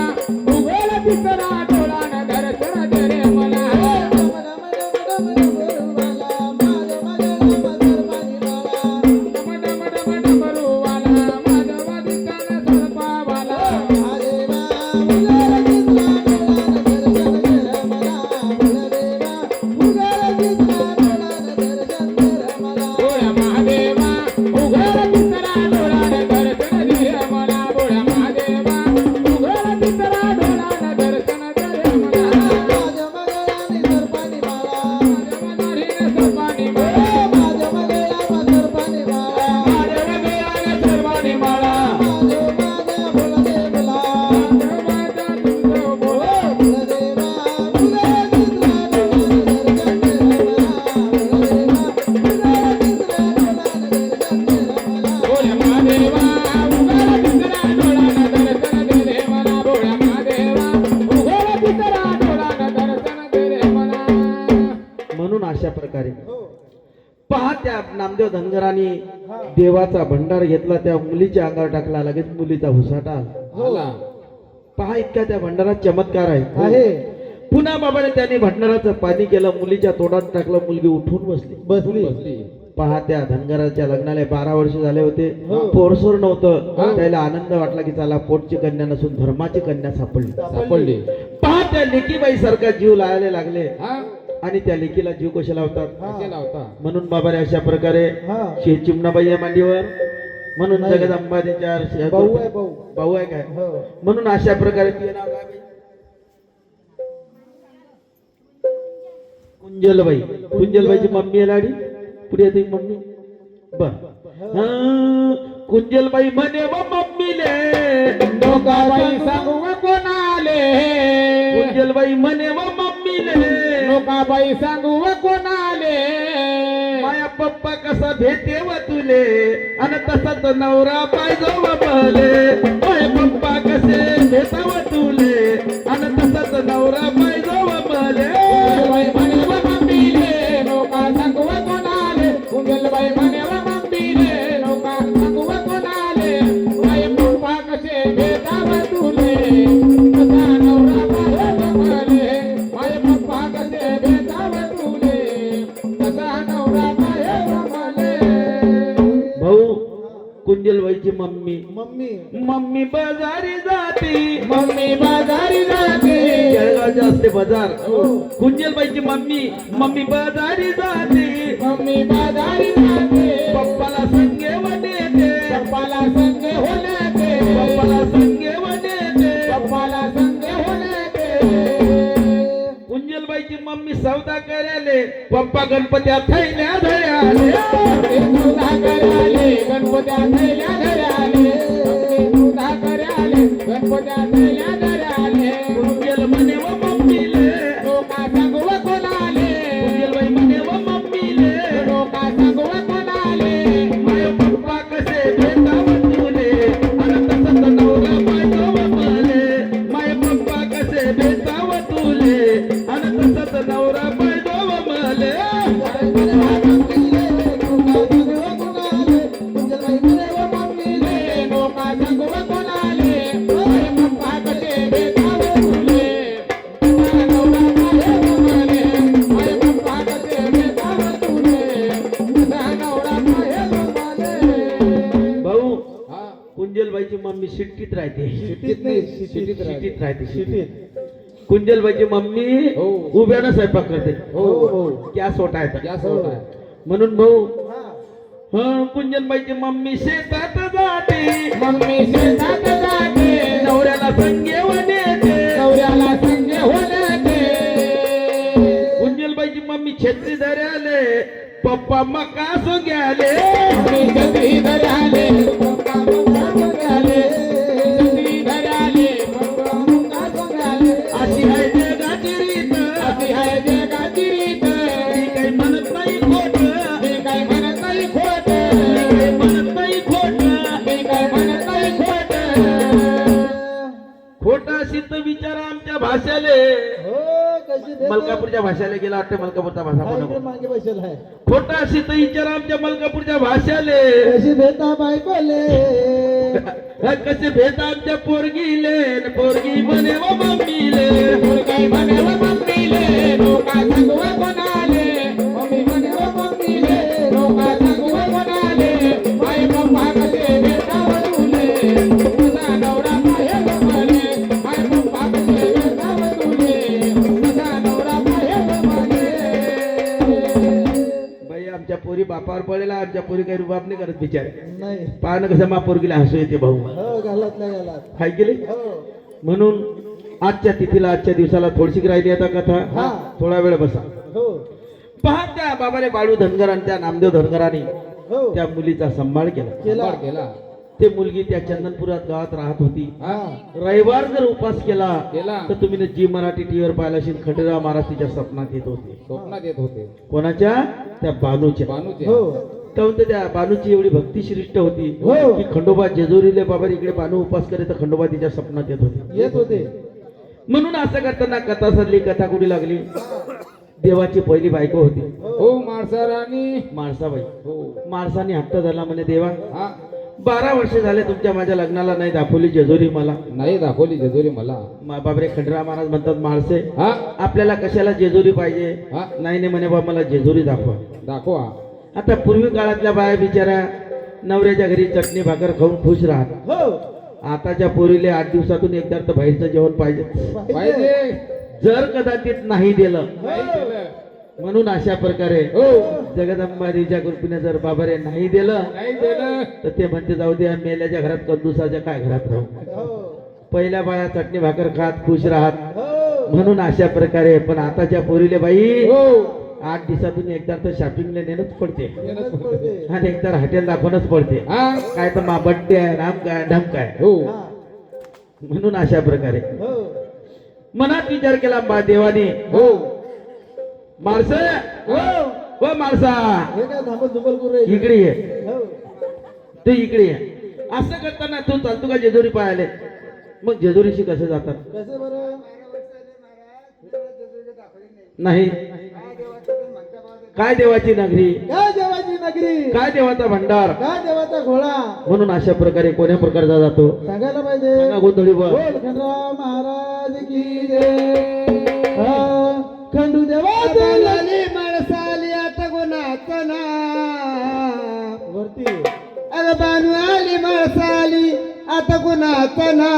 उघड दिसरा डोळानं दर्शन करे मला. नामदेव धनगरांनी देवाचा भंडार घेतला, त्या मुलीच्या अंगावर टाकला, लगेच मुलीचा हुसाटा आला. आला. पहा इतका त्या भंडारात चमत्कार आहे. आहे पुन्हा बाबाने त्यांनी भंडाराचं पाणी केलं, मुलीच्या तोंडात टाकलं, मुलगी उठून बसली. बसली. पहा त्या धनगराच्या लग्नाला 12 वर्ष झाले होते, हो. पोरसोर नव्हतं. त्याला आनंद वाटला की चला पोटची कन्या नसून धर्माची कन्या सापडली. सापडली. पहा त्या लेकीबाई सारखा जीव लावायला लागले हा. आणि त्या लेकीला जीव कशा लावतात. कशाला होता? म्हणून बाबाने अशा प्रकारे हा चिमणाबाई आहे मांडीवर, म्हणून नाही. जगदंबाच्या भाऊ आहे भाऊ. भाऊ आहे काय, हो म्हणून अशा प्रकारे तिचे नाव काय बाई? कुंजलबाई. कुंजलबाईची मम्मी आहे लाडी, पुढे येते मम्मी. बर कुंजलबाई म्हणे व मम्मीले, लोकाबाई सांगू व कोणाले, कुंजलबाई म्हणे व मम्मीले, लोकाबाई सांगू व कोणाले, माया पप्पा कसा भेटे व तुले, आणि तसाच नवरा पाहिजे व भले. माया पप्पा कसे भेटा व तुले, आणि तसाच नवरा पाहिजे व भले. कुंजलबाई म्हणे व मम्मीले, लोका सांगू व कोणाले, कुंजलबाई म्हणे व मम्मीले, लोका सांगू व कोणाले, माय पप्पा कसे भेटाव तुले, तसा नवरा पाहिजे मले, माय पप्पा कसे भेटाव तुले, तसा नवरा पाहिजे मले. भाऊ कुंजलबाईची मम्मी, मम्मी मम्मी बाजारी जाती, मम्मी बाजारी जाते, जळगावच्या असते बाजार. कुंजलबाईची मम्मी, मम्मी बाजारी जाती, मम्मी बाजारी जाते, पप्पाला संगे व नेते, पप्पाला संगे होण्याचे, पप्पाला संगे व नेते. पप्पाला संगे होण्याचे, कुंजलबाईची मम्मी सौदा करायले, पप्पा गणपत्या थैल्या धयाले. ते सुद्धा कराले, गणपत्या थैल्या धराले, ते सुद्धा कराले, गणपत्या थैल्या धराले, कुंजल म्हणे व मम्मीले, लोका सांगू व कोणाले, कुंजलबाई म्हणे व मम्मीले, लोका सांगू व कोणाले, माय पप्पा कसे भेटाव तुले, आणि तसंच नवरा पाहिजे व मले. माय पप्पा कसे भेटाव तुले, आणि तसंच नवरा पाहिजे व मले. लोका सांगू व कोणाले, माय पप्पा कसे भेटाव तुले, तसा नवरा पाहिजे मले, माय पप्पा कसे भेटाव तुले, तसा नवरा पाहिजे मले. भाऊ हा. कुंजलबाईची मम्मी शिट्टीत राहते, सिटीत नाही सिटीत शिटीत राहते. सिटीत कुंजलबाईची मम्मी हो. उभ्यानं स्वयंपाक करते, हो हो. गॅस ओटायचा. गॅस होता. म्हणून भाऊ हा कुंजलबाईची मम्मी शेतात जाते, मम्मी शेतात जाते, नवऱ्याला संगे व नेते. नवऱ्याला संगे होण्याचे, कुंजलबाईची मम्मी छत्री धराले, पप्पा मका सोग्याले. मी छत्री धराले, पप्पा मुंगा सोंगाले, छत्री धराले, पप्पा मुंगा सोंगाले, अशी आहे जगाची रीत, अशी आहे जगाची रीत, मी काही म्हणत नाही खोट, मी काय म्हणत नाही खोट, काही म्हणत नाही खोट. मी काय म्हणत नाही खोट. खोटा सिद्ध विचार आमच्या भाषेले, हो कशी देतो? मलकापूरच्या भाषेला गेला वाटतं, मलकापूरचा भाषा हा, इकडे म्हणून. मागे बसेल आहे खोटा सिद्ध विचार आमच्या मलकापूरच्या भाषेले, कशी भेटा बायकोले कसे भेट आमच्या पोरगीले, न पोरगी म्हणे व मम्मीले. मुलगाई म्हणे व मम्मीले, लोका सांगू व कोणाले, मम्मी म्हणे व मम्मीले, लोका सांगू व कोणाले, माय पप्पा कसे भेटाव तुले, तुझा नवरा पाहिजे मले, माय पप्पा कसे भेटाव तुले, तुझा नवरा पाहिजे मले. बाई आमच्या पोरी बापावर पडेला, आमच्या पोरी काही रुबाब नाही करत बिचारे. नाही पाहणं कसं मा पोरगीला हसू येते भाऊ, हो घालातल्या घालात हाय गेले. हो म्हणून आजच्या तिथीला, आजच्या दिवसाला थोडीशी राहिली आता कथा. हा. थोडा वेळ बसा. हो पहा त्या बाबाने बाळू धनगर आणि त्या नामदेव धनगरांनी हो त्या मुलीचा सांभाळ केला. केला बरं केला. ते मुलगी त्या चंदनपुरात गावात राहत होती. हा. रविवार जर उपास केला केला. तर तुम्ही जी मराठी टीव्हीवर पाहिला असेल, खंडेराव महाराज तिच्या स्वप्नात येत होते. स्वप्नात येत होते. कोणाच्या? त्या बानूच्या. बानूचे. हो काहून तर त्या बानूची एवढी भक्तिश्रेष्ठ होती हो. की खंडोबा जेजुरीले बाबा इकडे बानू उपास करे तर खंडोबा तिच्या स्वप्नात येत होते. येत होते म्हणून असं करताना कथा सरली, कथा कुठे लागली. देवाची पहिली बायको होती हो माणसा राणी माणसाबाई. हो माणसाने हट्ट धरला म्हणे देवा हा 12 वर्ष झाले तुमच्या माझ्या लग्नाला नाही दाखवली जेजुरी मला. नाही दाखवली जेजुरी मला. बाबरे खंडराव महाराज म्हणतात माणसे हा आपल्याला कशाला जेजुरी पाहिजे. हा नाही नाही म्हणे बाबा मला जेजुरी दाखवा. दाखवा. आता पूर्वी काळातल्या बाया बिचारा नवऱ्याच्या घरी चटणी भाकर खाऊन खुश राहत. हो आताच्या पोरीले 8 दिवसातून एकदा तर बाहेरचं जेवण पाहिजे. पाहिजे. जर कदाचित नाही दिलं नाही केलं. म्हणून अशा प्रकारे हो जगदंबारीच्या कृपेने जर बाबारे नाही दिलं नाही दिलं. तर ते म्हणते जाऊ दे मेल्याच्या घरात कंदुसाच्या काय घरात राहू. हो पहिल्या बाया चटणी भाकर खात खुश राहत हो म्हणून अशा प्रकारे. पण आताच्या पोरीले बाई हो 8 दिवसातून एकदा तर शॉपिंगला नेणंच पडते येणंच पडते. आणि एकदा हॉटेल दाखवणच पडते. हा काय तर मा बड्डे आहे राम काय ढम काय. हो हा. म्हणून अशा प्रकारे हो मनात विचार केला बा देवाने हो माणस हो व माणसा हे काय धाबल दुबल करू राहिले. इकडे ये हो तू इकडे ये. असं करताना तू चालतो का जेजुरी पाहायला. मग जेजुरीशी कसे जातात. कसं बरं नाही काय देवाची नगरी काय देवाची नगरी काय देवाचा भंडार. काय देवाचा घोडा म्हणून अशा प्रकारे कोण्या प्रकारचा जातो सांगायला पाहिजे. सांगा गोंधळीवर. बोल खंडराव महाराज की जय. हा, खंडू देवाचा लाली माणसाली आता गुणाचं ना वरती अग बानू आली माणसाली आता गुणाचं ना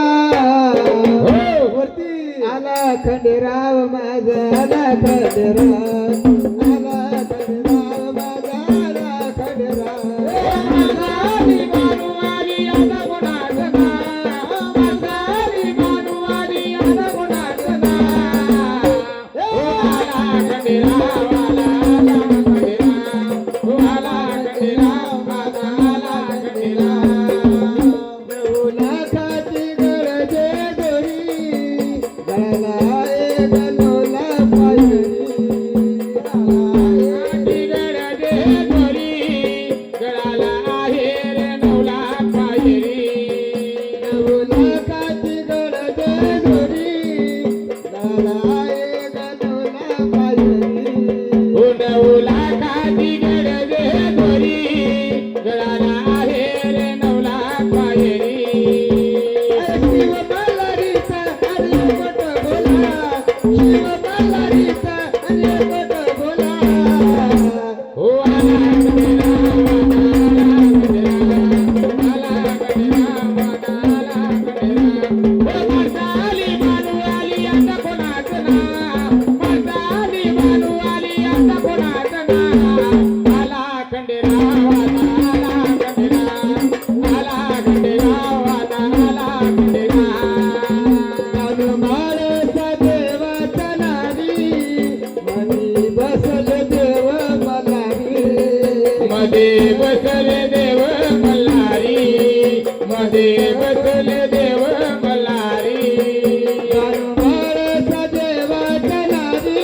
वरती आला खंडेराव माझा आला खंडेराव आला खंडेराव माझा आला खंडेराव माणसाली मानवाली आता कोणाचं नाव. माणसाली मानवाली आता कोणाचं नाव. हो आला खंडेराव आला आला खंडेराव. हो आला खंडेराव माझा आला खंडेराव. नऊ लाखाची गरजे दोरी गळाला एक नवला पायरी आटी गडजे दोरी गळाला आहे रे नवला पायरी. नऊ लाखाची गरजे दोरी गळाला एक नवला पायरी हो नऊ लाखाची गडजे दोरी गळाला आहे रे नवला पायरी. शिव मल्हारीचा अरे पट बोला शिव मल्हारीचा अरे पट बोला हो आला खंडेराव आला खंडेराव आला खंडेराव. हो माणसाली मानवाली आता कोणाचं नाव. माणसाली मानवाली आता कोणाचं नाव. आला खंडेराव आला खंडेराव आला खंडेराव आला खंडेराव. हनुमान देवाचा नारी मनी बसल देव मलारी मध्ये बसले देव मल्हारी. मध्ये बसले देव मल्हारी. हनुमान देवाचा नारी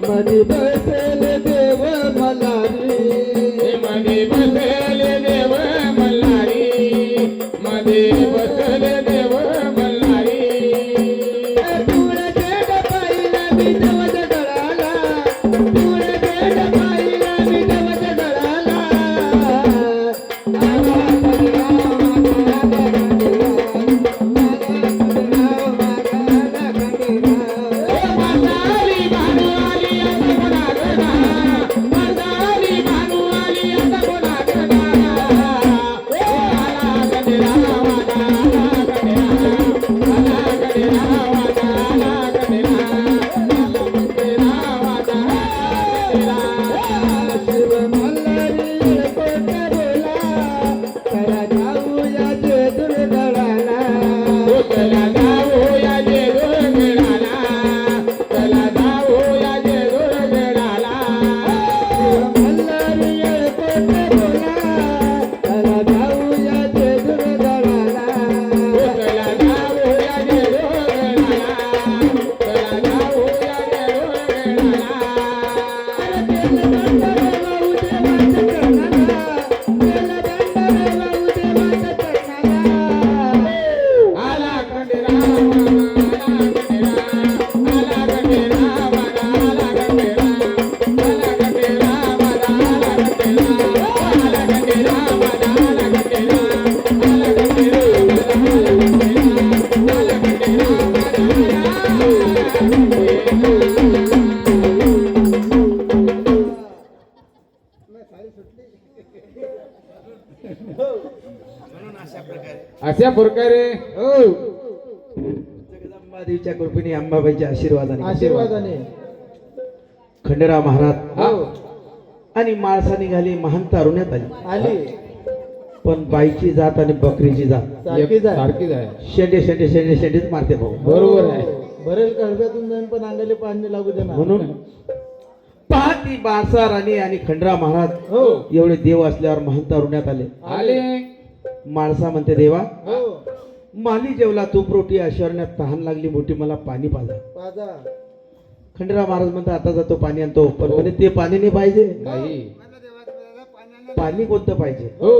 मनी बसल देव मलारी मध्ये बसले देव मल्हारी. मध्ये बसले देव मल्हारी. तुळचे पाहिला मी देवाच्या गळाला तुळचे पाहिला मी देवाच्या गळाला आला खंडेराव आला खंडेराव अशा प्रकारे हो जगदंबादेवीच्या कृपेने अंबाबाईच्या आशीर्वादाने आशीर्वादाने खंडेराव महाराज हो आणि माळसा निघाली महान तारुण्यात आली आली पण बाईची जात आणि बकरीची जात सारखीच आहे. सारखीच आहे शेंडे शेंडे शेंडे शेंडेच मारते भाऊ बरोबर आहे. हो. भरेल कळब्यातून जाईन पण अंगाले पाणी लागू दे ना म्हणून पहा ती बाळसा राणी आणि खंडराव महाराज हो एवढे देव असल्यावर महान तारुण्यात आले आले माळसा म्हणते देवा हो माली जेवला तूप रोटी ऐश्वर्यात तहान लागली मोठी मला पाणी पाजा पाजा खंडेराव महाराज म्हणतात आता जातो पाणी आणतो पण म्हणे ते पाणी नाही पाहिजे नाही पाणी कोणतं पाहिजे हो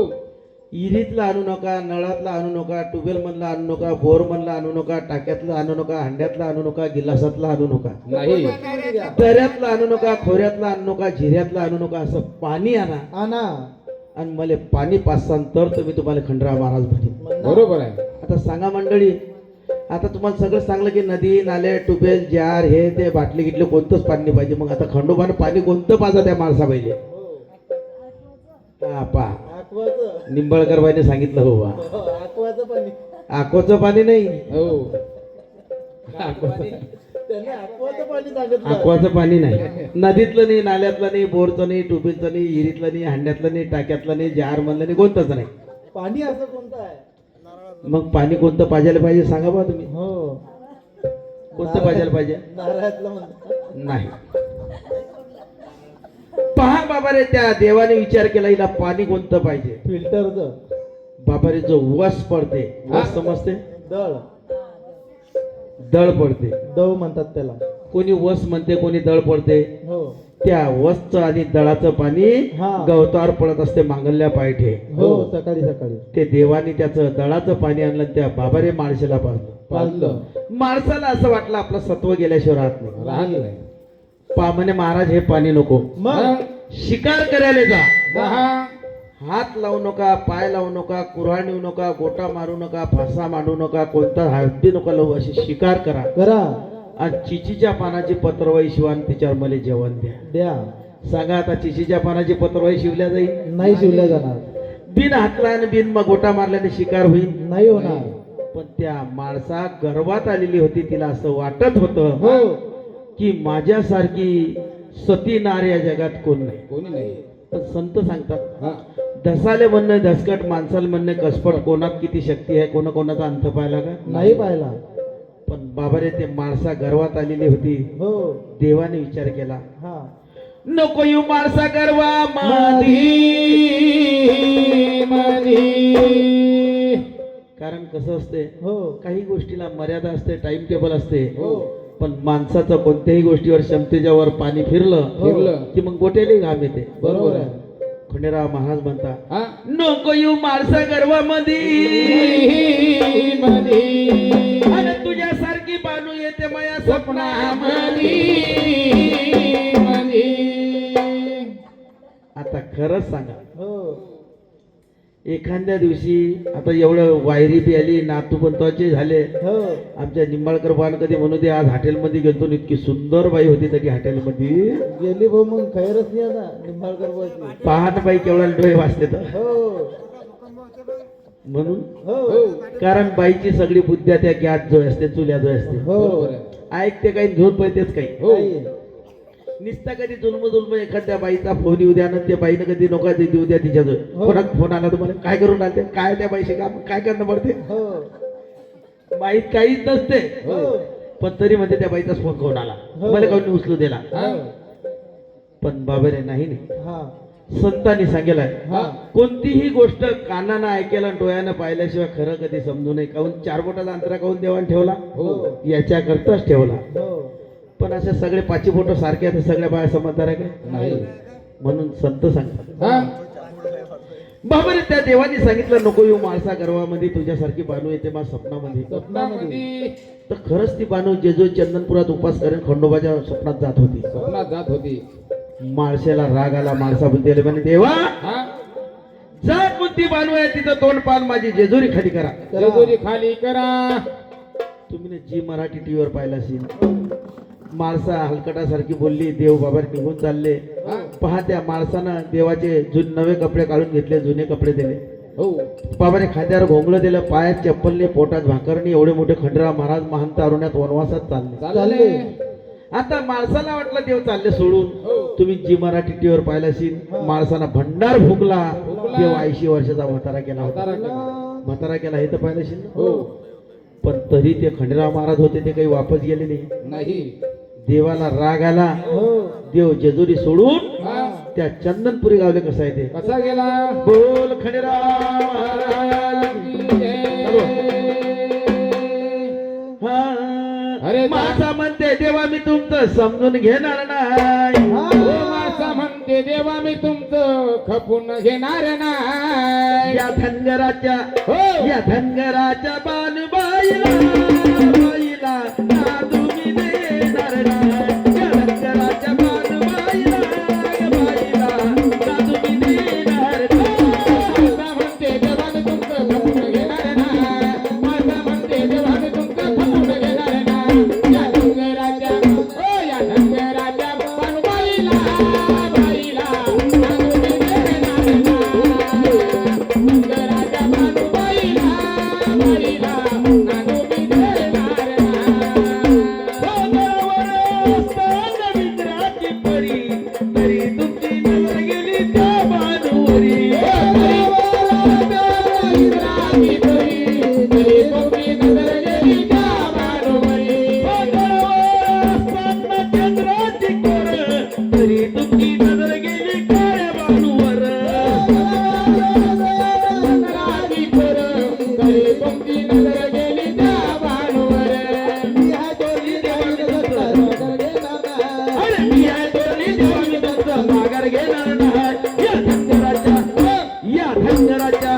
इरीतलं आणू नका नळातलं आणू नका ट्यूबवेल मधलं आणू नका बोर मधलं आणू नका टाक्यातलं आणू नका हंड्यातलं आणू नका गिलासातलं आणू नका नाही दऱ्यातलं आणू नका खोऱ्यातलं आणू नका झिऱ्यातलं आणू नका असं पाणी आणा आणा आणि मला पाणी पाचसान तर तुम्ही तुम्हाला खंडराव महाराज म्हणेन म्हणा. बरोबर आहे आता सांगा मंडळी आता तुम्हाला सगळं सांगलं की नदी नाले ट्यूबवेल जार हे ते बाटली गिटले कोणतंच पाणी नाही पाहिजे मग आता खंडोबानं पाणी कोणतं पाजा त्या माणसा पाहिजे हो हा पा आकवाचं निंबाळकर बाईने सांगितलं हो बा हो, आकवाचं पाणी आकोचं पाणी नाही हो त्याने आकवाचं पाणी सांगितलं आकवाचं पाणी नाही नदीतलं नाही नाल्यातलं नाही बोरचं नाही ट्यूबवेलचं नाही हिरीतलं नाही हंड्यातलं नाही टाक्यातलं नाही जार मधलं नाही कोणतंच नाही पाणी असं कोणतं आहे मग पाणी कोणतं पाजायला पाहिजे सांगा बा तुम्ही हो कोणतं पाजायला पाहिजे नारळातलं म्हणतात नाही पहा बाबा रे त्या देवाने विचार केला हिला पाणी कोणतं पाहिजे फिल्टरचं बाबा रे जो वस पडते वस समजते दळ दळ पडते दव म्हणतात त्याला कोणी वस म्हणते कोणी दळ पडते हो त्या वसचं आणि दळाचं पाणी हा. गवतावर पडत असते मांगल्या पायठे हो सकाळी सकाळी ते देवाने त्याचं दळाचं पाणी आणलं आणि त्या बाबारे माणसाला पाजलं पाजलं माणसाला असं वाटलं आपलं सत्व गेल्याशिवाय राहत नाही राहत नाही म्हणे महाराज हे पाणी नको मग शिकार करायला जा दहा हात लावू नका पाय लावू नका कुऱ्हाड नेऊ नका गोटा मारू नका फासा मांडू नका कोणता हत्ती नका लावू अशी शिकार करा करा आणि चिचीच्या पानाची पत्रवाई शिवान तिच्यावर मला जेवण द्या द्या सांगा आता चिचीच्या पानाची पत्रवाई शिवल्या जाईल नाही शिवल्या जाणार बिन हातला आणि बिन मग गोटा मारल्याने शिकार होईल नाही होणार पण त्या माणसा गर्वात आलेली होती तिला असं वाटत होतं हो की माझ्यासारखी सती नार या जगात कोण नाही कोणी नाही पण संत सांगतात हा धसाले म्हणणं धसकट माणसाला म्हणणं कसपट कोणात किती शक्ती आहे कोणाचा अंत पाहिला का नाही पाहिला पण बाबारे ते माणसा गर्वात आलेली होती हो देवाने विचार केला हा नको येऊ माणसा गर्वा माधी कारण कसं असते हो काही गोष्टीला मर्यादा असते टाइम टेबल असते हो पण माणसाचं कोणत्याही गोष्टीवर क्षमतेच्या वर पाणी फिरलं फिरलं. की मग गोट्यालाही घाम येते बरोबर आहे खंडेराव महाराज म्हणता हा नको येऊ माणसा गर्वामध्ये आणि तुझ्यासारखी बानू येते माया स्वप्नामध्ये आता खरंच सांगा हो एखाद्या दिवशी आता एवढं वायरी बी आली नातूपंताचे झाले हो आमच्या निंबाळकर बाण कधी म्हणू दे आज हॉटेलमध्ये गेलतो आणि इतकी सुंदर बाई होती तरी हॉटेलमध्ये गेली भाऊ मग खैरच नाही आता निंबाळकर बुवाची. पहाट बाई केवढा डोळे वाचते तर हो म्हणून हो कारण बाईची सगळी बुद्ध्या त्या गॅस जो असते चुल्या जो असते हो बरोबर आहे ऐकते काही घेऊन पाहिजेच काही हो नाही. निसता कधी जुलम एखाद्या बाईचा फोन येऊ द्या ते बाईनं कधी नका देऊ द्या तिच्याजवळ हो. कोणाचा फोन आला तुम्हाला काय करून आले काय त्या बाईशी काम काय करणं पडते हो बाईत काहीच नसते हो पण तरी म्हणते त्या बाईचाच फोन कोण आला हो. मला काऊन उचलू दिला हा पण बाबारे नाही नाही हा संतांनी सांगेलाय हा कोणतीही गोष्ट कानानं ऐकायला आणि डोळ्यानं पाहिल्याशिवाय खरं कधी समजू नये काऊन 4 बोटाचा अंतरा काऊन देवाने ठेवला हो याच्या करताच ठेवला हो पण असे सगळे 5 फोटो सारखे आहेत सगळ्या बाया समजदार आहे का नाही म्हणून संत सांगतात हा बाबारे त्या देवाने सांगितलं नको येऊ माणसा गर्वामध्ये तुझ्यासारखी बानू येते मा स्वप्नामध्ये स्वप्नामध्ये तर खरंच ती बानू जेजू चंदनपुरात उपास करेन खंडोबाच्या स्वप्नात जात होती स्वप्नात जात होती माळशेला राग आला माणसा बुद्धीला म्हणे देवा हा जा कोणती बानू आहे तिथं तोंड पान माझी जेजुरी खाली करा जेजुरी खाली करा तुम्ही ना जी मराठी टीव्हीवर पाहिला असेल माणसा हलकटासारखी बोलली देव बाबा निघून चालले हा पहा त्या माणसानं देवाचे नवे कपडे काढून घेतले जुने कपडे दिले हो बाबाने खांद्यावर घोंगलं दिलं, पायात चप्पलने, पोटात भाकरणी, एवढे मोठे खंडराव महाराज महान तारुण्यात वनवासात चालले. चालले आता माणसाला वाटलं देव चालले सोडून. हो. तुम्ही जी मराठी टीव्हीवर पाहिलं असेल, माणसाला भंडार फुकला, देव 80 वर्षाचा म्हातारा केला होता. म्हातारा केला. म्हातारा केला हे तर पाहिलं असेल ना? हो पण तरी ते खंडराव महाराज होते, ते काही वापस गेले नाही. नाही देवाला राग आला, हो देव जेजुरी सोडून हा. त्या चंदनपुरी गावले. कसं आहे ते? कसा गेला बोल खंडराव महाराज की जय. हा. अरे मासा म्हणते देवा मी तुमचं समजून घेणार नाही. हो मासा म्हणते देवा मी तुमचं खपून घेणार नाही. या धनगराच्या हो या धनगराच्या बानुबाईला बाईला नादू मी देणार नाही. या धनगराच्या बानुबाईला बाईला नादू मी देणार नाही. मासा म्हणते देवा मी तुमचं खपून घेणार नाही. मासा म्हणते देवा मी तुमचं खपून घेणार नाही. या डोंगराच्या हो या डोंगराच्या बानुबाईला बाईला नादू मी देणार नाही. डोंगराच्या बानुबाईला बाईला नादू मी देणार नाही. डोंगरावर असताना मित्राची परी, तरी तुमची नजर गेली त्या बानुवरी. असताना चंद्राची कोर, तरी तुमची नजर गेली काळ्या बानूवर. अरे मी आहे तोरली देवा मी तुमचं माघार घेणार नाही. या धनगराच्या या धनगराच्या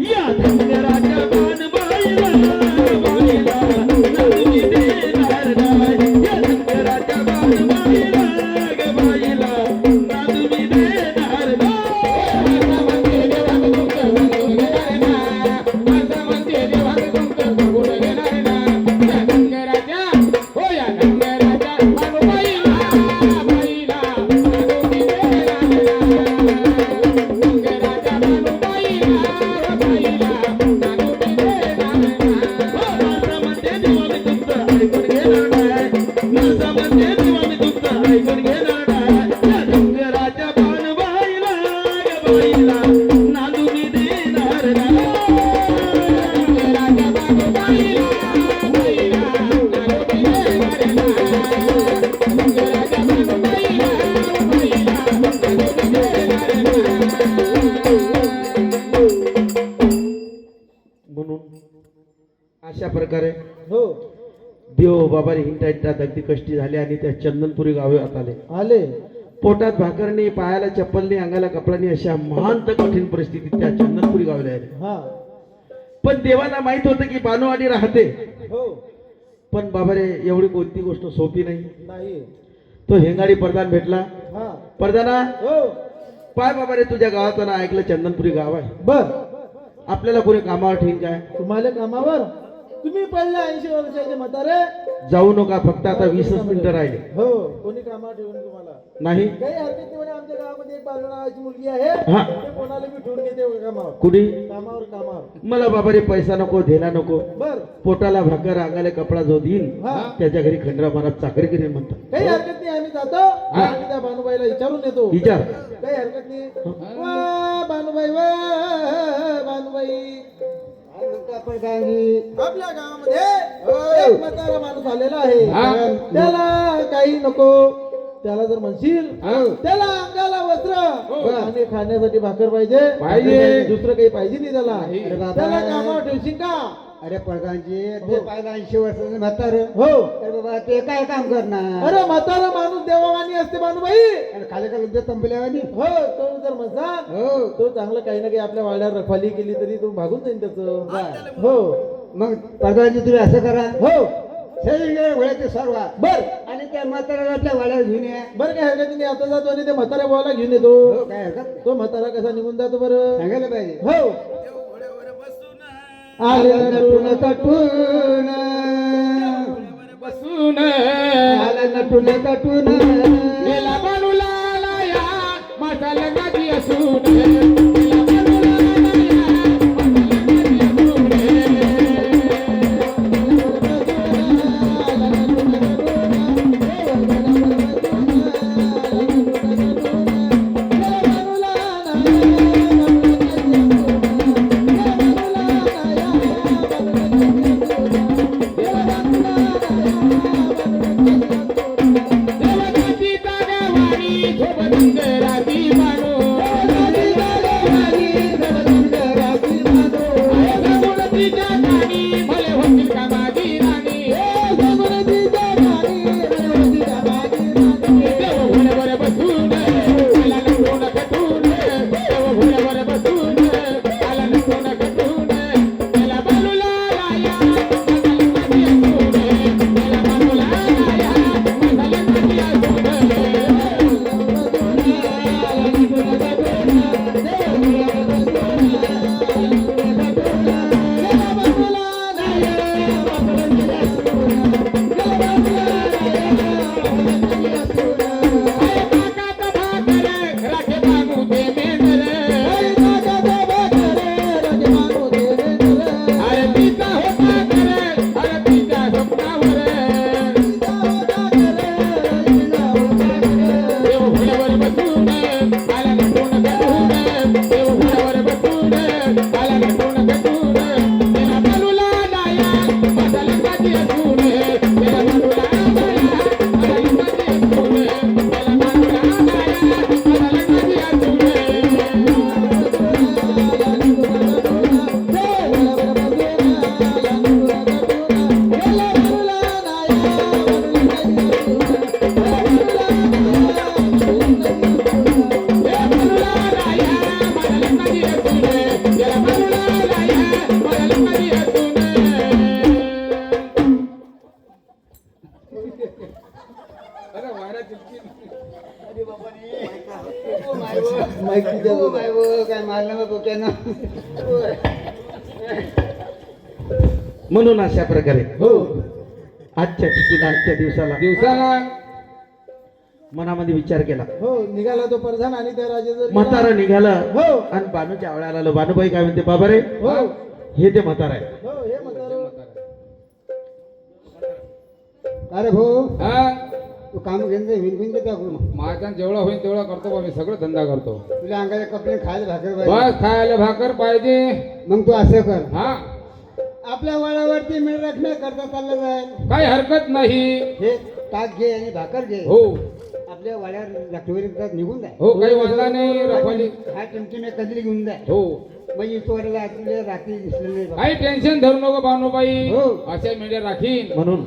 या धनगराच्या बानुबाईला बाईला नादू मी देणार नाही. या धनगराच्या बानुबाईला ग बाईला नादू मी देणार नाही. मासा म्हणते देवा मी तुमचं ऐकून घेणार नाही. मासा म्हणते देवा मी तुमचं ऐकून घेणार नाही. या धनगराच्या बानुबाईला ग बाईला नादू मी देणार नाही. म्हणून अशा प्रकारे हो देव बाबाने हिंडतात अगदी कष्टी झाले आणि त्या चंदनपुरी गावात आले. आले पोटात भाकरने, पायाला चप्पलने, अंगाला कपड्याने, अशा महान तर कठीण परिस्थितीत त्या चंदनपुरी गावल्या आले. हा पण देवाला माहित होतं की बानुवाडी राहते. हो पण बाबारे एवढी कोणती गोष्ट सोपी नाही. नाही तो हेंगाडी प्रधान भेटला. हा प्रधाना हो पाय बाबारे तुझ्या गावात ना ऐकलं चंदनपुरी गाव आहे, बर आपल्याला कोणी कामावर ठीक आहे? तुम्हाला कामावर तुम्ही पडले 80 वर्षाचे म्हातारे. जाऊ नका, फक्त आता 20 मिनिटं राहिले. हो कोणी कामावर ठेवून तुम्हाला नाही काही हरकत नाही. म्हणे आमच्या गावामध्ये एक बालू नावाची मुलगी आहे, हा. ते कोणाला बी ठेवून घेते कामावर कुणी? कामावर मला बाबारे पैसा नको, धेला नको, बर पोटाला भाकर, अंगाला कपडा जो देईल हा. त्याच्या घरी खंडराव महाराज चाकरी करेल म्हणतात. काही हरकत नाही. आम्ही जातो आणि त्या भानुबाईला विचारून येतो. विचार. काही हरकत नाही. वा भानुबाई, वा भानुबाई, आपल्या गावामध्ये एक म्हातारा माणूस आलेला आहे. हा. त्याला काही नको. त्याला जर म्हणशील त्याला अंगाला वस्त्र आणि खाण्यासाठी भाकर पाहिजे. दुसरं काही पाहिजे नाही त्याला. अरे बाबा. त्याला कामावर ठेवशील का? अरे प्रधानजी ते पाहिलं 80 वर्षाचं म्हातार. हो. अरे बाबा ते काय काम करणार? अरे म्हातारा माणूस देवावानी असते भानुबाई. अरे खाली खाली तंबल्यावानी. हो तो जर म्हणसान हो तो चांगलं काही ना काही आपल्या वाड्यावर रखवाली केली तरी तो भागून जाईल त्याचं. हो मग प्रधानजी तुम्ही असं करा, हो सगळे घोड्याचे सर्व बर आणि त्या म्हाताऱ्याला त्या वाड्यावर घेऊन या. बर काय हरकत नाही. आता जातो आणि ते म्हाताऱ्या भावाला घेऊन येतो. हो काय हरकत नाही. तो म्हातारा कसा निघून जातो बरं. सांगायला पाहिजे. हो आले नटून कटून बसून आला नटून कटून गेला बानूला लाया माझा लग्नाची असून गेला बानूला लाया पायाला मारी असून अरे वारा चिलकी माईक तिच्या हो बाई, हो, काय मारलं मग डोक्यानं. म्हणून अशा प्रकारे हो आजच्या तिथीला आजच्या दिवसाला मनामध्ये विचार केला हो निघाला तो प्रधान आणि त्या राजाचं म्हातारा निघालं हो आणि बानूच्या आवळ्याला आलो बानूबाई काय म्हणते बाबा रे हो हे ते म्हातारा आहे हो हे म्हातारं. अरे भाऊ हा तू काम घेऊन विनविन देतो मग माझ्या जेवढा होईल तेवढा करतो बा मी सगळं धंदा करतो तुझ्या अंगाचे कपडे खायला भाकर पाहिजे. बस खायला भाकर पाहिजे मग तू असं कर हा आपल्या वळावरती मेळ राखण्याकरता चाललं जाईल. काही हरकत नाही हे ताक घे आणि भाकर घे. हो आपल्या वाड्यावर लटवरी निघून जाय. हो काही वांधा नाही रखवाली हा चमची मी कधी घेऊन जाय. हो मग इथवरला तुला रात्री दिसलं नाही बघ. काही टेन्शन धरू नको बानूबाई हो. अशा मीडिया राखीन म्हणून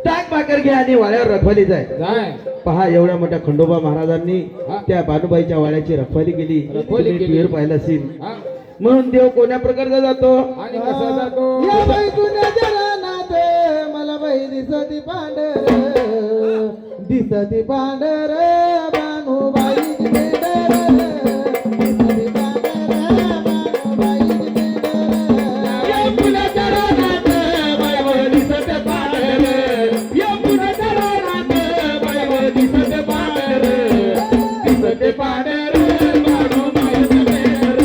टाक भाकर घ्या आणि वाड्यावर रखवाली जाय जाय पहा एवढ्या मोठ्या खंडोबा महाराजांनी हा. त्या बानूबाईच्या वाड्याची रखवाली केली रखवाली तुम्ही केली. टीव्हीवर पाहिलं असेल हा म्हणून देव कोण्या प्रकारचा जातो आणि कसा जातो या बाई कुणाच्या रानात मला बाई दिसती पांढर दिसती पांढर बानूबाई पेंढर दिसती पांढर बानूबाई पेंढर या पुण्याच्या रानात बाईवर दिसते पांढर. या पुण्याच्या रानात बाईवर दिसते पांढर. दिसते पांढर बाळूमाईचं मेहर.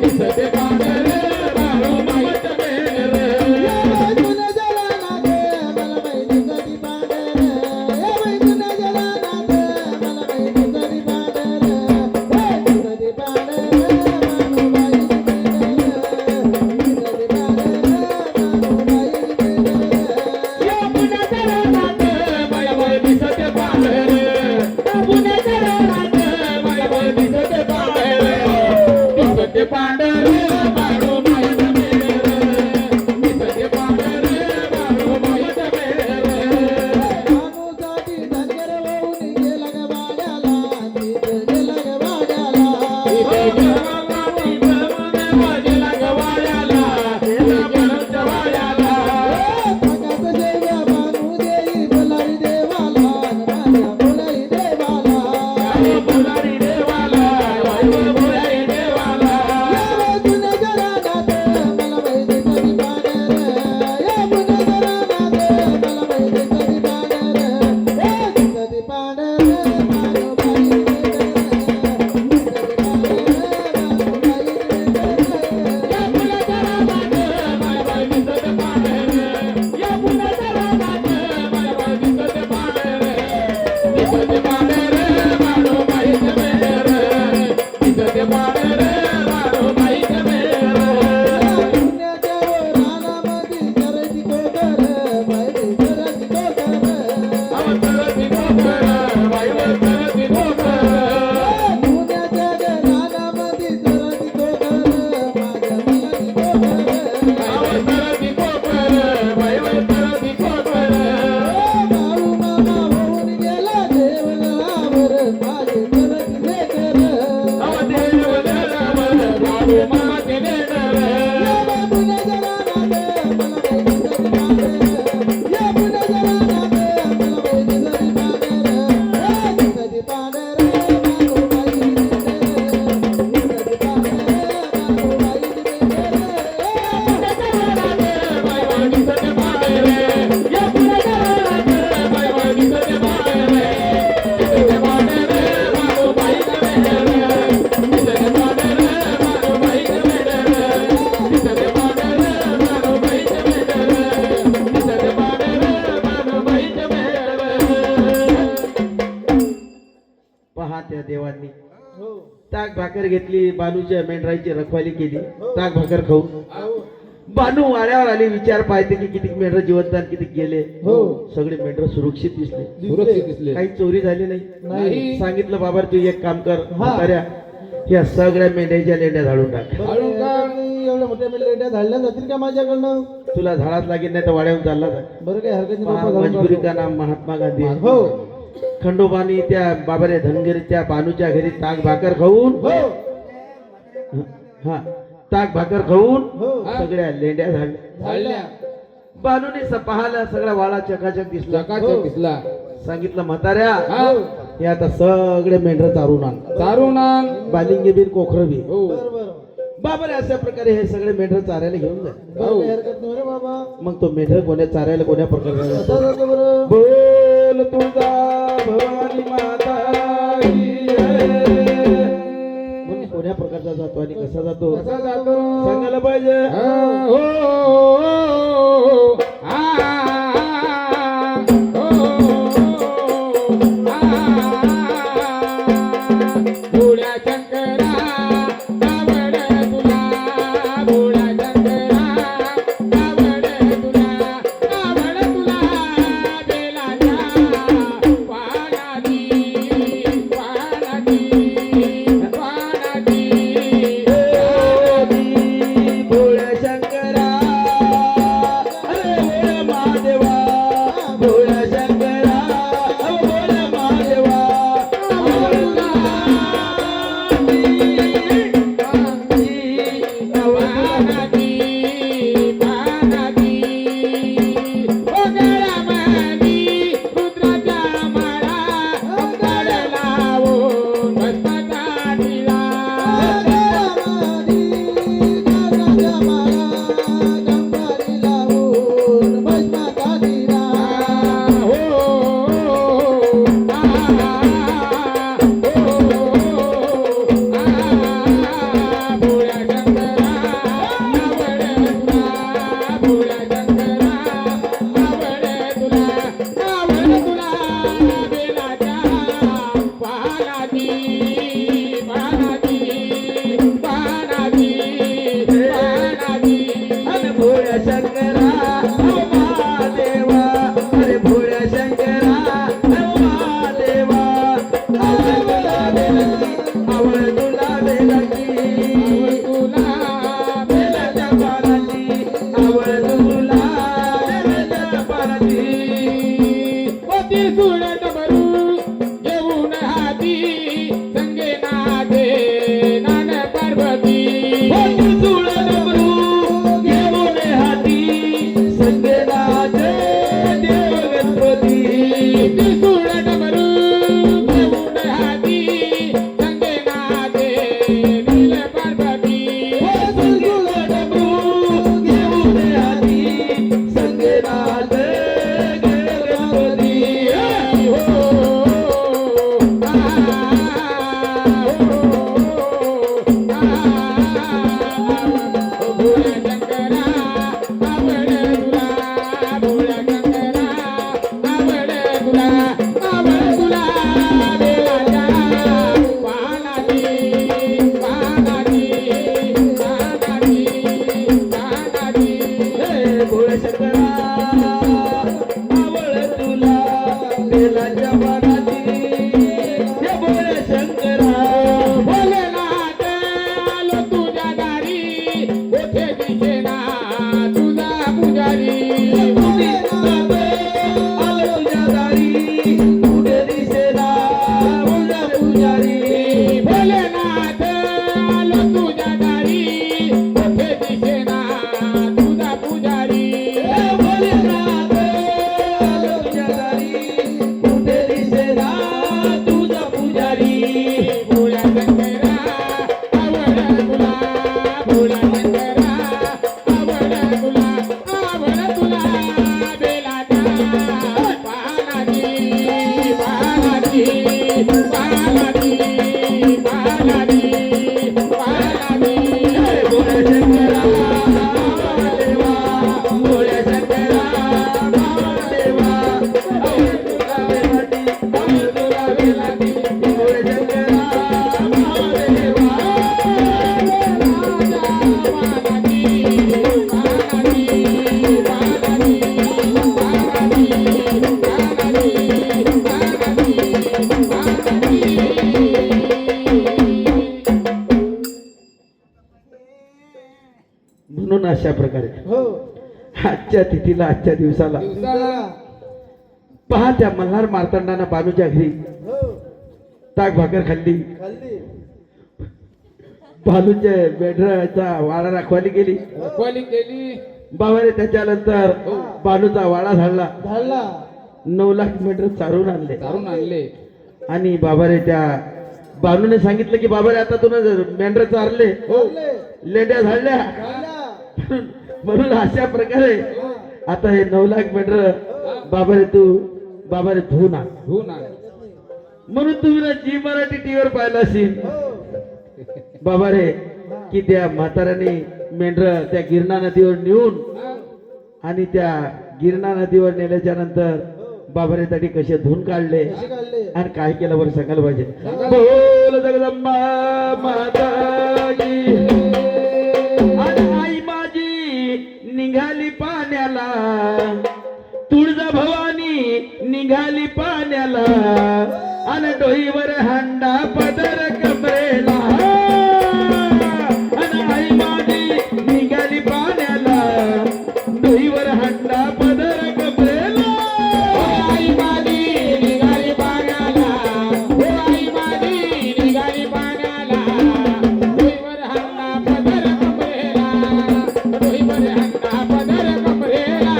दिसते पांढर बाळूमाईचं मेहर. या बाई कुणाच्या रानात मला बाई दिसती पांढर या बाई कुणाच्या रानात मला बाई दिसती पांढर दिसती पांढर बानूबाई पेंढर दिसती पांढर बानूबाई पेंढर दिसते पांढर बाळूमाईचं मेहर. बानूसाठी धनगर वाहून गेला ग वाड्याला तिथे गेला ग वाड्याला इथे गेला वाजेला गवाळ्याला. इथे गेला वाड्याला. सकाळचं जेव्हा बानू देई बोलाई देवाला माझ्या बोलाई देवाला आई बुलारी देवाला. आई बुलारी देवाला. या जुन्या रानात मला बाई दिसती पांढर या जुन्या रानात मला बाई दिसती पांढर दिसती पांढर बानूबाई या फुलाच्या रानात बाई दिसते पांढर. या फुलाच्या रानात बाई दिसते पांढर. दिसते पांढर बाळूमाईचं मेहर. दिसते पांढर बाळूमाईचं मेहर. पुण्याच्या रानामध्ये जराची कोकर बाई जराची कोकर अवसरती कोकर बाईवर करती कोकर. पुण्याच्या रानामध्ये जराची कोकर माझ्या मुलाची कोकर अवसरती कोकर बाईवर करती कोकर. बाळू मामा होऊन गेला देवळावर माझे जराची लेकर अवदेव देवावर बाळू मामाचे लेकर. या पुण्याच्या रानात मला बाई दिसती पांढर या पुण्याच्या रानात मला बाई दिसती पांढर दिसती पांढर बाळूबाई दिसती पांढर बाळूबाई बाईवर दिसते पांढर. या फुलाच्या रानात बाईवर दिसते पांढर. दिसते पांढर बाळूमाईचं मेहर. दिसते पांढर बाळूमाईचं मेहर. दिसते पांढर बाळूमाईचं मेहर. दिसते पांढर बाळूमाईचं मेहर. पहा त्या देवांनी हो ताक भाकर घेतली बानूच्या मेंढराची रखवाली केली ताक भाकर खाऊन बानू वाड्यावर आली विचार पाहते की किती मेंढर जिवंत आणि किती गेले हो. सगळे मेंढर सुरक्षित दिसले सुरक्षित दिसले काही चोरी झाली नाही नाही. सांगितलं बाबा तू एक काम कर हा. म्हाताऱ्या ह्या सगळ्या मेंढ्याच्या लेंड्या झाडून टाक बरं, एवढ्या मोठ्या लेट्या धाडल्या जातील का माझ्याकडनं तुला झाडात लागेल नाही तर वाड्यावर चालला जा. बरं काही हरकत नाही पहा, बाप्पा, घालून मजबुरी टाकतो. का नाम महात्मा गांधी आहे. हो खंडोबानी त्या बाबारे धनगरी त्या बानूच्या घरी ताक भाकर खाऊन हो हा ताक भाकर खाऊन हो सगळ्या लेंड्या झाल्या झाल्या बालूने पाहाला सगळा वाळा चकाचक दिसला चकाचक दिसला सांगितलं म्हाताऱ्या हा हे आता सगळे मेंढर चारून आण तारुण बालिंगे बिन कोखरं बी हो बरोबर बाबा रे अशा प्रकारे हे सगळे मेंढर चारायला घेऊन जा हो. काही हरकत नाही रे बाबा मग तो मेंढर कोण्या चारायला कोण्या प्रकारे कसं जातो बरं बोल तुझा भवानी माता की जय. मग कोण्या प्रकारचा जातो आणि कसा जातो कसा जातो सांगायला पाहिजे हो भोळ्या शंकरा आवड तुला भोळ्या शंकरा आवड तुला बेलाच्या पानाची भोळ्या शंकरा अरे भोळ्या महादेवा भोळ्या शंकरा भोळ्या महादेवा अरे भोळ्या शंकरा महादेवा अरे भोळ्या शंकरा महादेवा आवड तुला बेलाची बेलाच्या पानाची आवड तुला बेलाच्या पानाची घेऊन हाती संगे नादे नान पार्वती तुळ डमरू घेऊन हाती संगे नाचे देव गणपती त्रिशूळ डमरू घेऊन हाती संगे नादे नील पार्वती तुळ डमरू घेऊन हाती संगे नाचे देव गणपती हे भोळे शंकरा आवड तुला बेलाच्या पानाची हे भोळे शंकरा भोलेनाथ आलो तुझ्या दारी कोठे दिसेना तुझा पुजारी आलं तुझ्या दारी कुठे दिसेना तुझा पुजारी भोलेनाथ आलो तुझ्या दारी कोठे दिसेना तुझा पुजारी भोलेनाथ आलं तुझ्या दारी कुठे दिसेना तुझा पुजारी भोळ्या शंकरा आवड तुला भोळ्या शंकरा आवड तुला बेलाच्या पानाची भोळे शंकरा महादेवा भोळे शंकरा महादेवा आवड तुला बेलाची आवड तुला बेलाची भोळे शंकरा महादेवा म्हणून अशा प्रकारे हो आजच्या तिथीला आजच्या दिवसाला पहा त्या मल्हार मार्तंडानं बानूच्या घरी हो ताक भाकर खाल्ली खाल्ली भालूच्या मेंढराचा वाडा राखवाली गेली. खोली केली. बाबाने त्याच्यानंतर भालूचा वाडा झाडला. झाडला 9 लाख मेंढर चारून आणले. काढून आणले. आणि बाबारे त्या बानूने सांगितलं की बाबारे आता तुला मेंढर चारले, झाडले लेंड्या झाडल्या, झाडला म्हणून अशा प्रकारे आता हे 9 लाख मेंढर बाबारे धुवून आण. धुवून आण. म्हणून तुम्ही ना जी मराठी टीव्हीवर पाहिलं असेल बाबारे की त्या म्हाताऱ्याने मेंढर त्या गिरणा नदीवर नेऊन आणि त्या गिरणा नदीवर नेल्याच्या नंतर बाबारे तडी कसे धुवून काढले कसे काढले आणि काय केलं बरं सांगायला पाहिजे. बोल जगदंबा माता की. आणि आई माझी निघाली पाण्याला, तुळजा भवानी निघाली पाण्याला, आणि डोईवर हंडा पदर कमरेला. आणि आई माझी निघाली पाण्याला, डोईवर हंडा पदर कमरेला. आई माझी निघाली पाण्याला. आई माझी निघाली पाण्याला. डोईवर हंडा पदर कमरेला. डोईवर हंडा पदर कमरेला.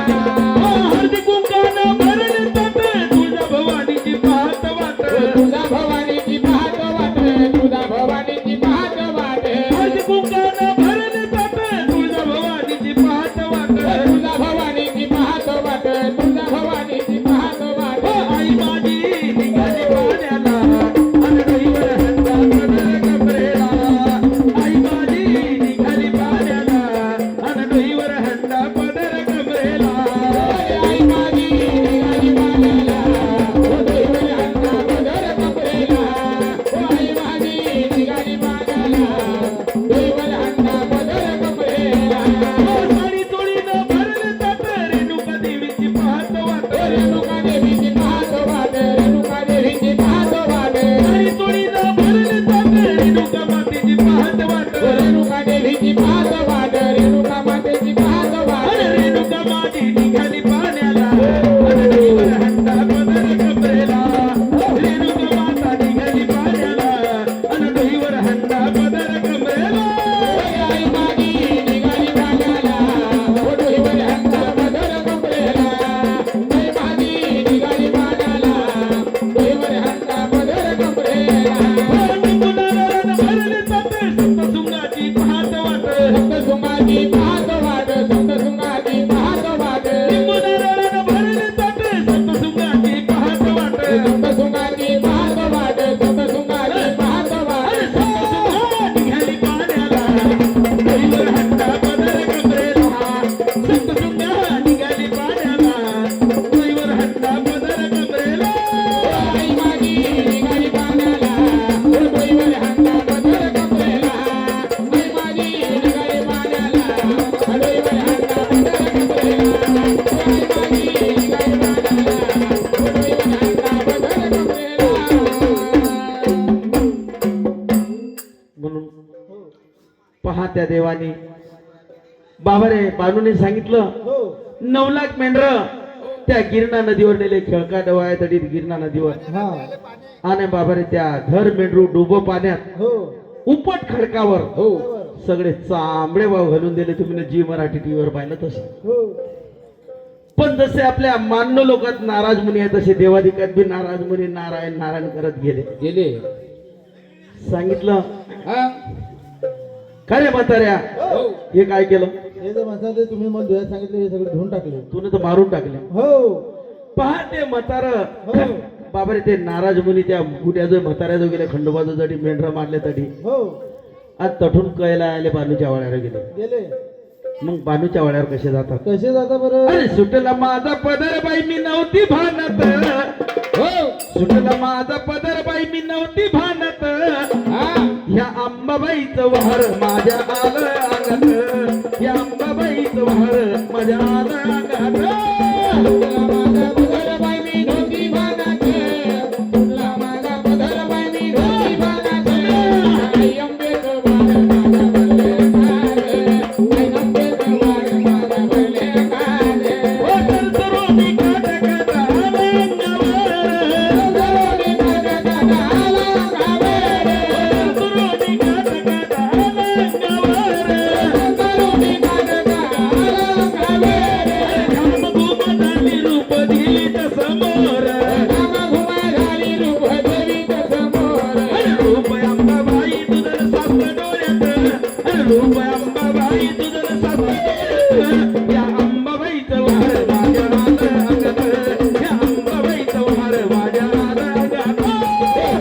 हळदी कुंकानं भरले ताट, तुळजा भवानीची पाहत वाट. तुझा भवानीची पाहत वाट. तुझा भवानीची पाहत वाट. हळदी कुंकानं भरले ताट, तुळजा भवानीची पाहत वाट. तुझा भवानीची पाहत वाट. तुझा भवानीची पाहत वाट. आई माझी निघाली पाण्याला, आणि डोईवर हंडा पदर कमरेला. आई माझी निघाली पाण्याला, आणि डोईवर हंडा पदर कमरेला. आई माझी निघाली पाण्याला. डोईवर हंडा पदर कमरेला. आई माझी निघाली पाण्याला. डोईवर हंडा पदर कमरेला. साडी चोळीनं भरले ताट, रेणुका देवीची पाहत वाट. रेणुका देवीची पाहत वाट. रेणुका देवीची पाहत वाट. साडी चोळीनं भरले ताट, रेणुका मातेची पाहत वाट. रेणुका देवीची पाहत वाट. रेणुका मातेची पाहत वाट. अरे रेणुका माझी निघाली पाण्याला, आणि डोईवर हंडा पदर कमरेला. रेणुका माता निघाली पाण्याला, आणि डोईवर हंडा पदर कमरेला. आई माझी निघाली पाण्याला. डोईवर हंडा पदर कमरेला. आई माझी निघाली पाण्याला. डोईवर हंडा पदर कमरेला. कुणाला भरले ताट, सप्तशृंगाची पाहत वाट. सप्तशृंगाची पाहत वाट. सप्तशृंगाची पाहत वाट. कुणाला भरले ताट, सप्तशृंगाची पाहत वाट. सप्तशृंगाची पाहत वाट. सप्तशृंगाची पाहत वाट. अरे सप्तशृंगा निघाली पाण्याला, डोईवर हंडा पदर कमरेला. सप्तशृंगा निघाली पाण्याला, डोईवर हंडा पदर कमरेला. आई माझी निघाली पाण्याला. डोईवर हंडा पदर कमरेला. आई माझी निघाली पाण्याला. डोईवर हंडा पदर कमरेला. आई माझी निघाली पाण्याला. डोईवर हंडा पदर कमरेला. म्हणून पहा त्या देवानी बाबारे बानूने सांगितलं 9 लाख मेंढर त्या गिरणा नदीवर नेले. खेळका डवाया तडीत गिरणा नदीवर. हा आणि बाबारे त्या धर मेंढरू डुबो पाण्यात हो उपट खडकावर हो सगळे चांबडे भाव घालून दिले. तुम्ही जी मराठी टीव्हीवर पाहिलं तसे. हो पण जसे आपल्या मान्य लोकात नाराज मुनी आहे, तसे देवाधिकात बी नाराज मुनी नारायण नारायण करत गेले. गेले. सांगितलं हा काय रे म्हाताऱ्या, हो हे काय केलं? हे जे म्हणतात ते तुम्ही मला धुवायला सांगितले हे सगळे धुवून टाकले. तुने तर मारून टाकले. हो पहा ते म्हातार हो बाबरे ते नाराज मुनी त्या बुट्याजो म्हाताऱ्याजो गेले. खंडोबाजो जडी मेंढरा मारले तडी हो आज तठून कयला आले. बानूच्या वाड्यावर गेले. गेले मग बानूच्या वाड्यावर कसे जातात? कसे जाता बरं? अरे सुटला माझा पदर बाई मी नव्हती भानत. हो सुटला माझा पदर बाई मी नव्हती भानत. हा ह्या अंबाबाईचं वहर माझ्या आलं अंगात. ह्या अंबाबाईचं वहर माझ्या आलं अंगात. तुला माझा पदर बाई मी नव्हती भानात. तुला माझा पदर बाई मी नव्हती भानात. आई अंबेचं वाण माझ्या भरले काळे. आई अंबेचं वाण माझ्या भरले काळे. ओ तरतरोनी काट काट आलं अंगावर. दरोडे काढ काढ आला गावावर. तरतरोनी काट काट आलं तुझं सासर या अंबाबाईचं वार माझ्या अंगात या अंबाबाईचं वार माझ्या अंगात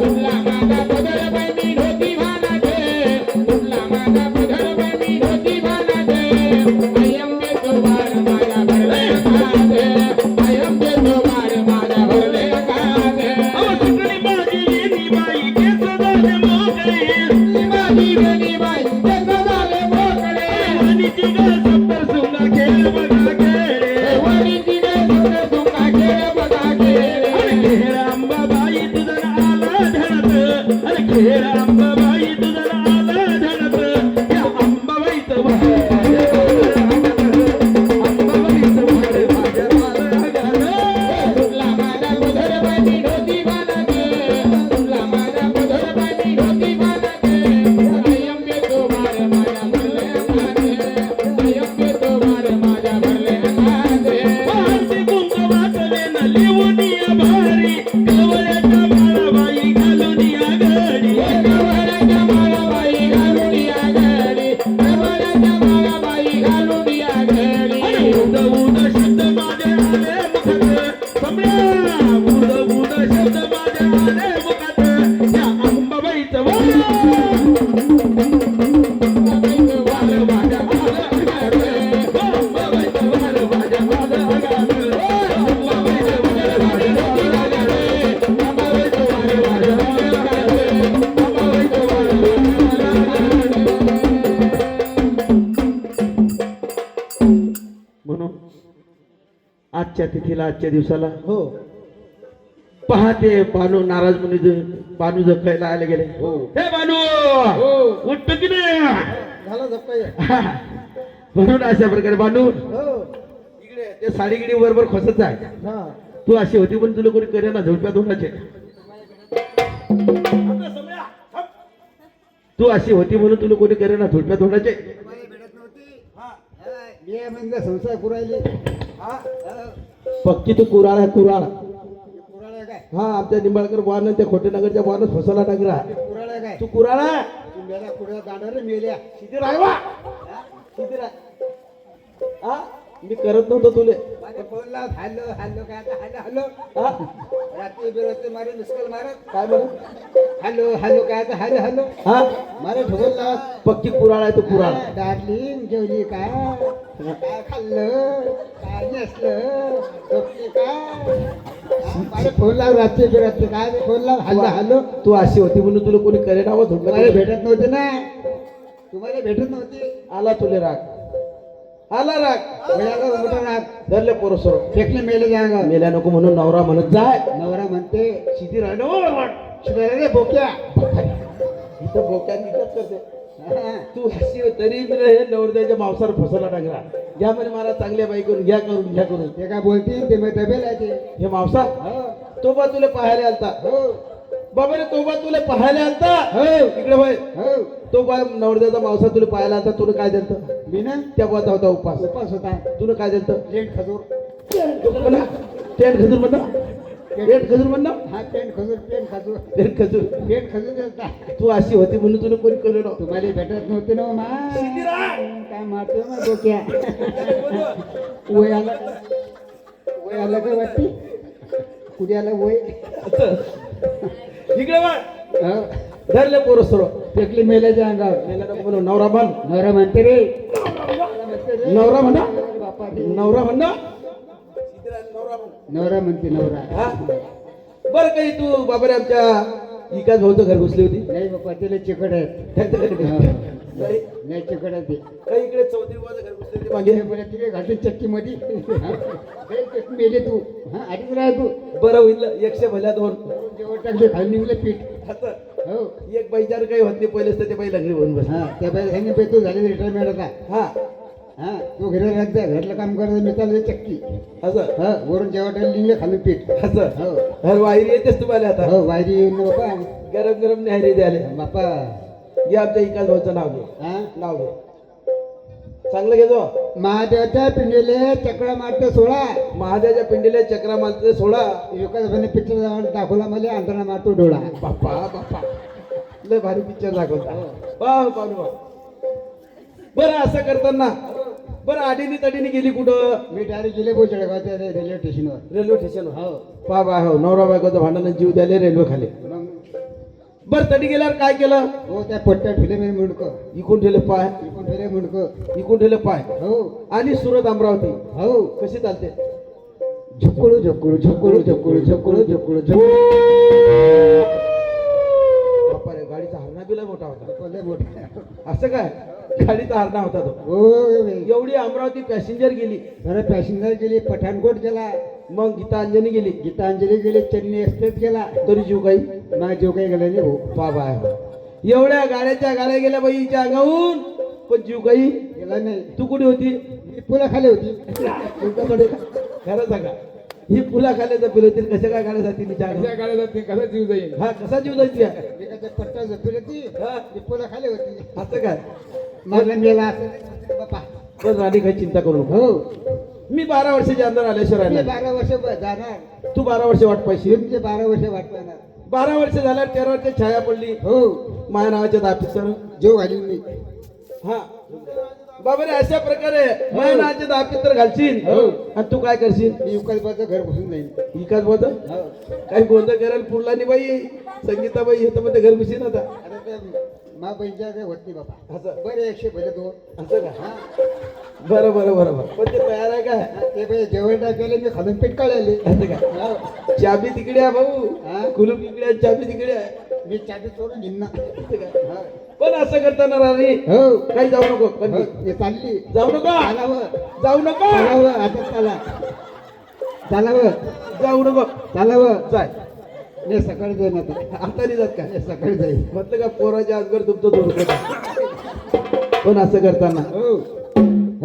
तुला माझा पदर बाई मी धोती भानाचे तुला माझा पदर बाई मी धोती भानाचे अयंबे तो वार माझ्या भरले कांदे अयंबे तो वार माझ्या भरले कांदे सुकणी माझी येणी बाई केस झाले मोकळे माझी वेणी बाई केस झाले मोकळे वणीची ग सप्तर सुंगा खेळ बघा खेळ वणीची ग सप्तर सुंगा खेळ बघा खेळ खेळ अंबाबाई तुझं आला धडत अरे खेळ अंबाबाई तुझं आला धडत या अंबाबाईचं वार अंबाबाईचं वार माझ्या अंगात तुला माझा पदर बाई मी धोती भानाचे तुला माझा पदर बाई मी धोती भानाचे अयंबे तो वार माझ्या भरले कांदे अयंबे तो वार माझ्या भरले कांदे वाहते कुंकवातले न लिहून या भारी कवळ्याच्या माळाबाई घालून या घडी कवळ्याच्या माळाबाई घालून या घडी कवळ्याच्या माळाबाई घालून या घडी उद उद शब्द माझे आले मुखात सम्या उद उद शब्द माझे आले मुखात या अंबाबाईचं वार अंबाबाईचं वार माझ्या अंगात अंबाबाईचं वार माझ्या अंगात अंबाबाईचं वार माझ्या अंगात अंबाबाईचं वार माझ्या अंगात अंबाबाईचं वार म्हणून आजच्या तिथीला आजच्या दिवसाला हो पहाटे बानू नाराज बानू जखायला आले गेले हे बानू उठतो की नाही झाला झपकाय म्हणून अशा प्रकारे बानू हो इकडे ते साडीगिडी बरोबर खोसत जाय हा तू अशी होती पण तुला कोणी करे ना झोडप्या दोनाचे तू अशी होती म्हणून तुला कोणी करे ना झोडप्या दोनाचे तुम्हाला भेटत नव्हती मी म्हणजे संसार पुरायली पक्की तू कुराळ आहे कुराळ कुराळ आहे काय हा आमच्या निंबाळकर बुवानं त्या खोटेनगरच्या बुवानं फसला टाकला कुराळ आहे काय तू कुराळ आहे तू मेला कुठे जाणार मेल्या किती राहावा किती राह हा मी करत नव्हतो तुले माझ्या फोनला हॅलो हॅलो काय आता हॅलो हॅलो हा रात्री बिरवते मारे मिसकल मारत काय म्हणू हॅलो हॅलो काय आता हॅलो हॅलो हा मारे ढोल लावत पक्की कुराळ आहे तू कुराळ डार्लिंग जेवली काय काय खाल्लं काय नसलं झोपली काय माझे फोन लाव रात्री बिरवते काय फोन लाव हॅलो हॅलो तू अशी होती म्हणून तुला कोणी करे नाव तुम्हाला झोडलं भेटत नव्हते ना तुम्हाला भेटत नव्हती आला तुले राग आला राग वेळाला मोठा राग धरले पोरसोर फेकले मेले जागा मेल्या नको म्हणून नवरा म्हणत जाय नवरा म्हणते शिती राहिलो शिवाय रे बोक्या इथं बोक्या नीटच करते हा. तू हसी हो तरी बी रे हे नवरदेवाच्या मांसावर फसवला टाकला घ्या म्हणे मला चांगल्या बाई करून घ्या करून ते काय बोलतील ते मग दबेल आहे ते हे मावसा हो तो बा तुला पाहायला आलता हो बाबा रे तो बा तुला पाहायला आलता हो इकडे होय हो तो बा नवरदेवाचा मावसा तुला पाहायला आलता तुला काय दिलं मी ना त्या बाचा होता उपास उपास होता तुला काय दिलं लेट खजूर टेंट खजूर म्हणा टेंट खजूर म्हणा हा पेंट खजूर पेंट खजूर टेंट खजूर पेंट खजूर देता तू अशी होती म्हणून तुला कोणी कळलं तुम्हाला भेटत नव्हते ना मा काय मारतो ना डोक्या वय आला काय वाटते कुठे आला वय इकडे बघ हो. धरले पोरसोर फेकली मेल्याच्या अंगावर मेला नको म्हणून नवरा बांध नवरा म्हणते रे नवरा म्हणा बापा नवरा म्हणा नवरा म्हणते नवरा हा बरं काही तू बाबा रे आमच्या इकाच भाऊचं घर घुसली होती नाही बापा तिला चिकट आहेत त्यांच्याकडे हा. काही नाही चिकट आहे ते काही इकडे चौधरी बुवाचं घर घुसली होती मागे बरं तिकडे घालून चक्की मध्ये मेले तू हा आधीच राह तू बरं होईल 100 भल्या 2 जेवण टाकले खाली निघलं पीठ असं हो एक बाईचार काही होत नाही पहिलेच तर ते बाई लागली म्हणून बस हा त्या बाई ह्याने तू झाले रिटायरमेंट आता हा हा तू घरी राहत जा घरलं काम करत मी चालू चक्की असं हा वरून जेवण टाकलं निघलं खाली पीठ असं हो हर वायरी येतेच तुम्हाला आता हो वायरी येऊन ना बापा गरम गरम न्याहारी द्याले बापा या आमच्या इकाच भाऊचं नाव घे हा नाव घे चांगलं घेतो महादेवाच्या पिंडीले चक्रा मारतो 16 महादेवाच्या पिंडीला चक्रा मारते 16 एकाच म्हणे पिक्चर जाऊन दाखवला मला अंतरा मारतो डोळा बाप्पा बाप्पा लय भारी पिक्चर दाखवता वाह पाहू बरं असं करताना बरं आडीनी तडीनी गेली कुठं मी डायरेक्ट गेले भाऊ जळगावच्या रेल्वे स्टेशनवर रेल्वे स्टेशन हो पा बा हो नवरा बायकोचं भांडण जीव द्याले रेल्वे खाली मग बरं तडी गेल्यावर काय केलं हो त्या पट्ट्या ठेवले मी मुंडकं इकून ठेवले पाय इकडून ठेवले मुंडकं इकून ठेवले पाय हो आणि सुरत अमरावती हो कशी चालते झुकुळू झुकुळू झुकुळू झुकुळू झुकुळू झुकुळू झुकुळू बापा रे गाडीचा हरणा बिला मोठा होता लय मोठे असं काय गाडीचा हरणा होता तो हो एवढी अमरावती पॅसेंजर गेली बरं पॅसेंजर गेली पठाणकोट गेला मग गीतांजली गेली गीतांजली गेली चेन्नई एक्सप्रेस गेला तरी जीव काही माझ्या जो काही गेला नाही भाऊ बाबा आहे एवढ्या गाड्या गेल्या बाईच्या अंगाहून पण जीव काही गेला नाही तू कुठे होती मी पुलाखाली होती तुमच्याकडे खरं सांगा ही पुला खाल्याचं पिलतील कशा काय गाड्या जातील तिच्या अंगावर? कशा गाड्या जाते कसा जीव जाईल हा कसा जीव जायची मी काय पट्टा झोपेल होती हा मी पुलाखाली होती असं काय मला मेला असं बापा पण राणी काही चिंता करू नको हो मी 12 वर्षाच्या अंदर आल्याशिवाय मी राहिला 12 वर्ष जाणार तू 12 वर्ष वाट पाहिजे तुमचे 12 वर्ष वाट पाहणार 12 वर्ष झाल्यावर 13 वर्ष छाया पडली हो माया नावाच्या दापिसर जेव घालीन मी हा बाबा रे अशा प्रकारे माया नावाचे दापितर घालशील हो. आणि तू काय करशील मी युकासबाचं घर बसून जाईन विकास बोध हो काही गोंधळ करायला पुरलानी बाई संगीताबाई हे तर मध्ये घर बसीन आता आता ते मा बहिणीच्या काही होत नाही बाबा असं बरे 100 भले 2 असं का हा बरं बरं बरं बरं पण ते तयार आहे का ते बाई जेवण टाकले मी खालून पीठ काढले असं का चाबी तिकडे आहे भाऊ हा? कुलूप इकडे आहे चाबी तिकडे आहे मी चाबी चोरून घेईन ना असं का? हा. पण असं करताना राणी हो काही जाऊ नको पण हो, हे चालली जाऊ नका चालावं जाऊ नका चालावं आता चाला चालावं जाऊ नको चालावं जाय मी सकाळी जाईन आता आता नाही जात काय मी सकाळी जाईन म्हटलं का पोराच्या आजवर तुमचं दोन पण असं करताना हो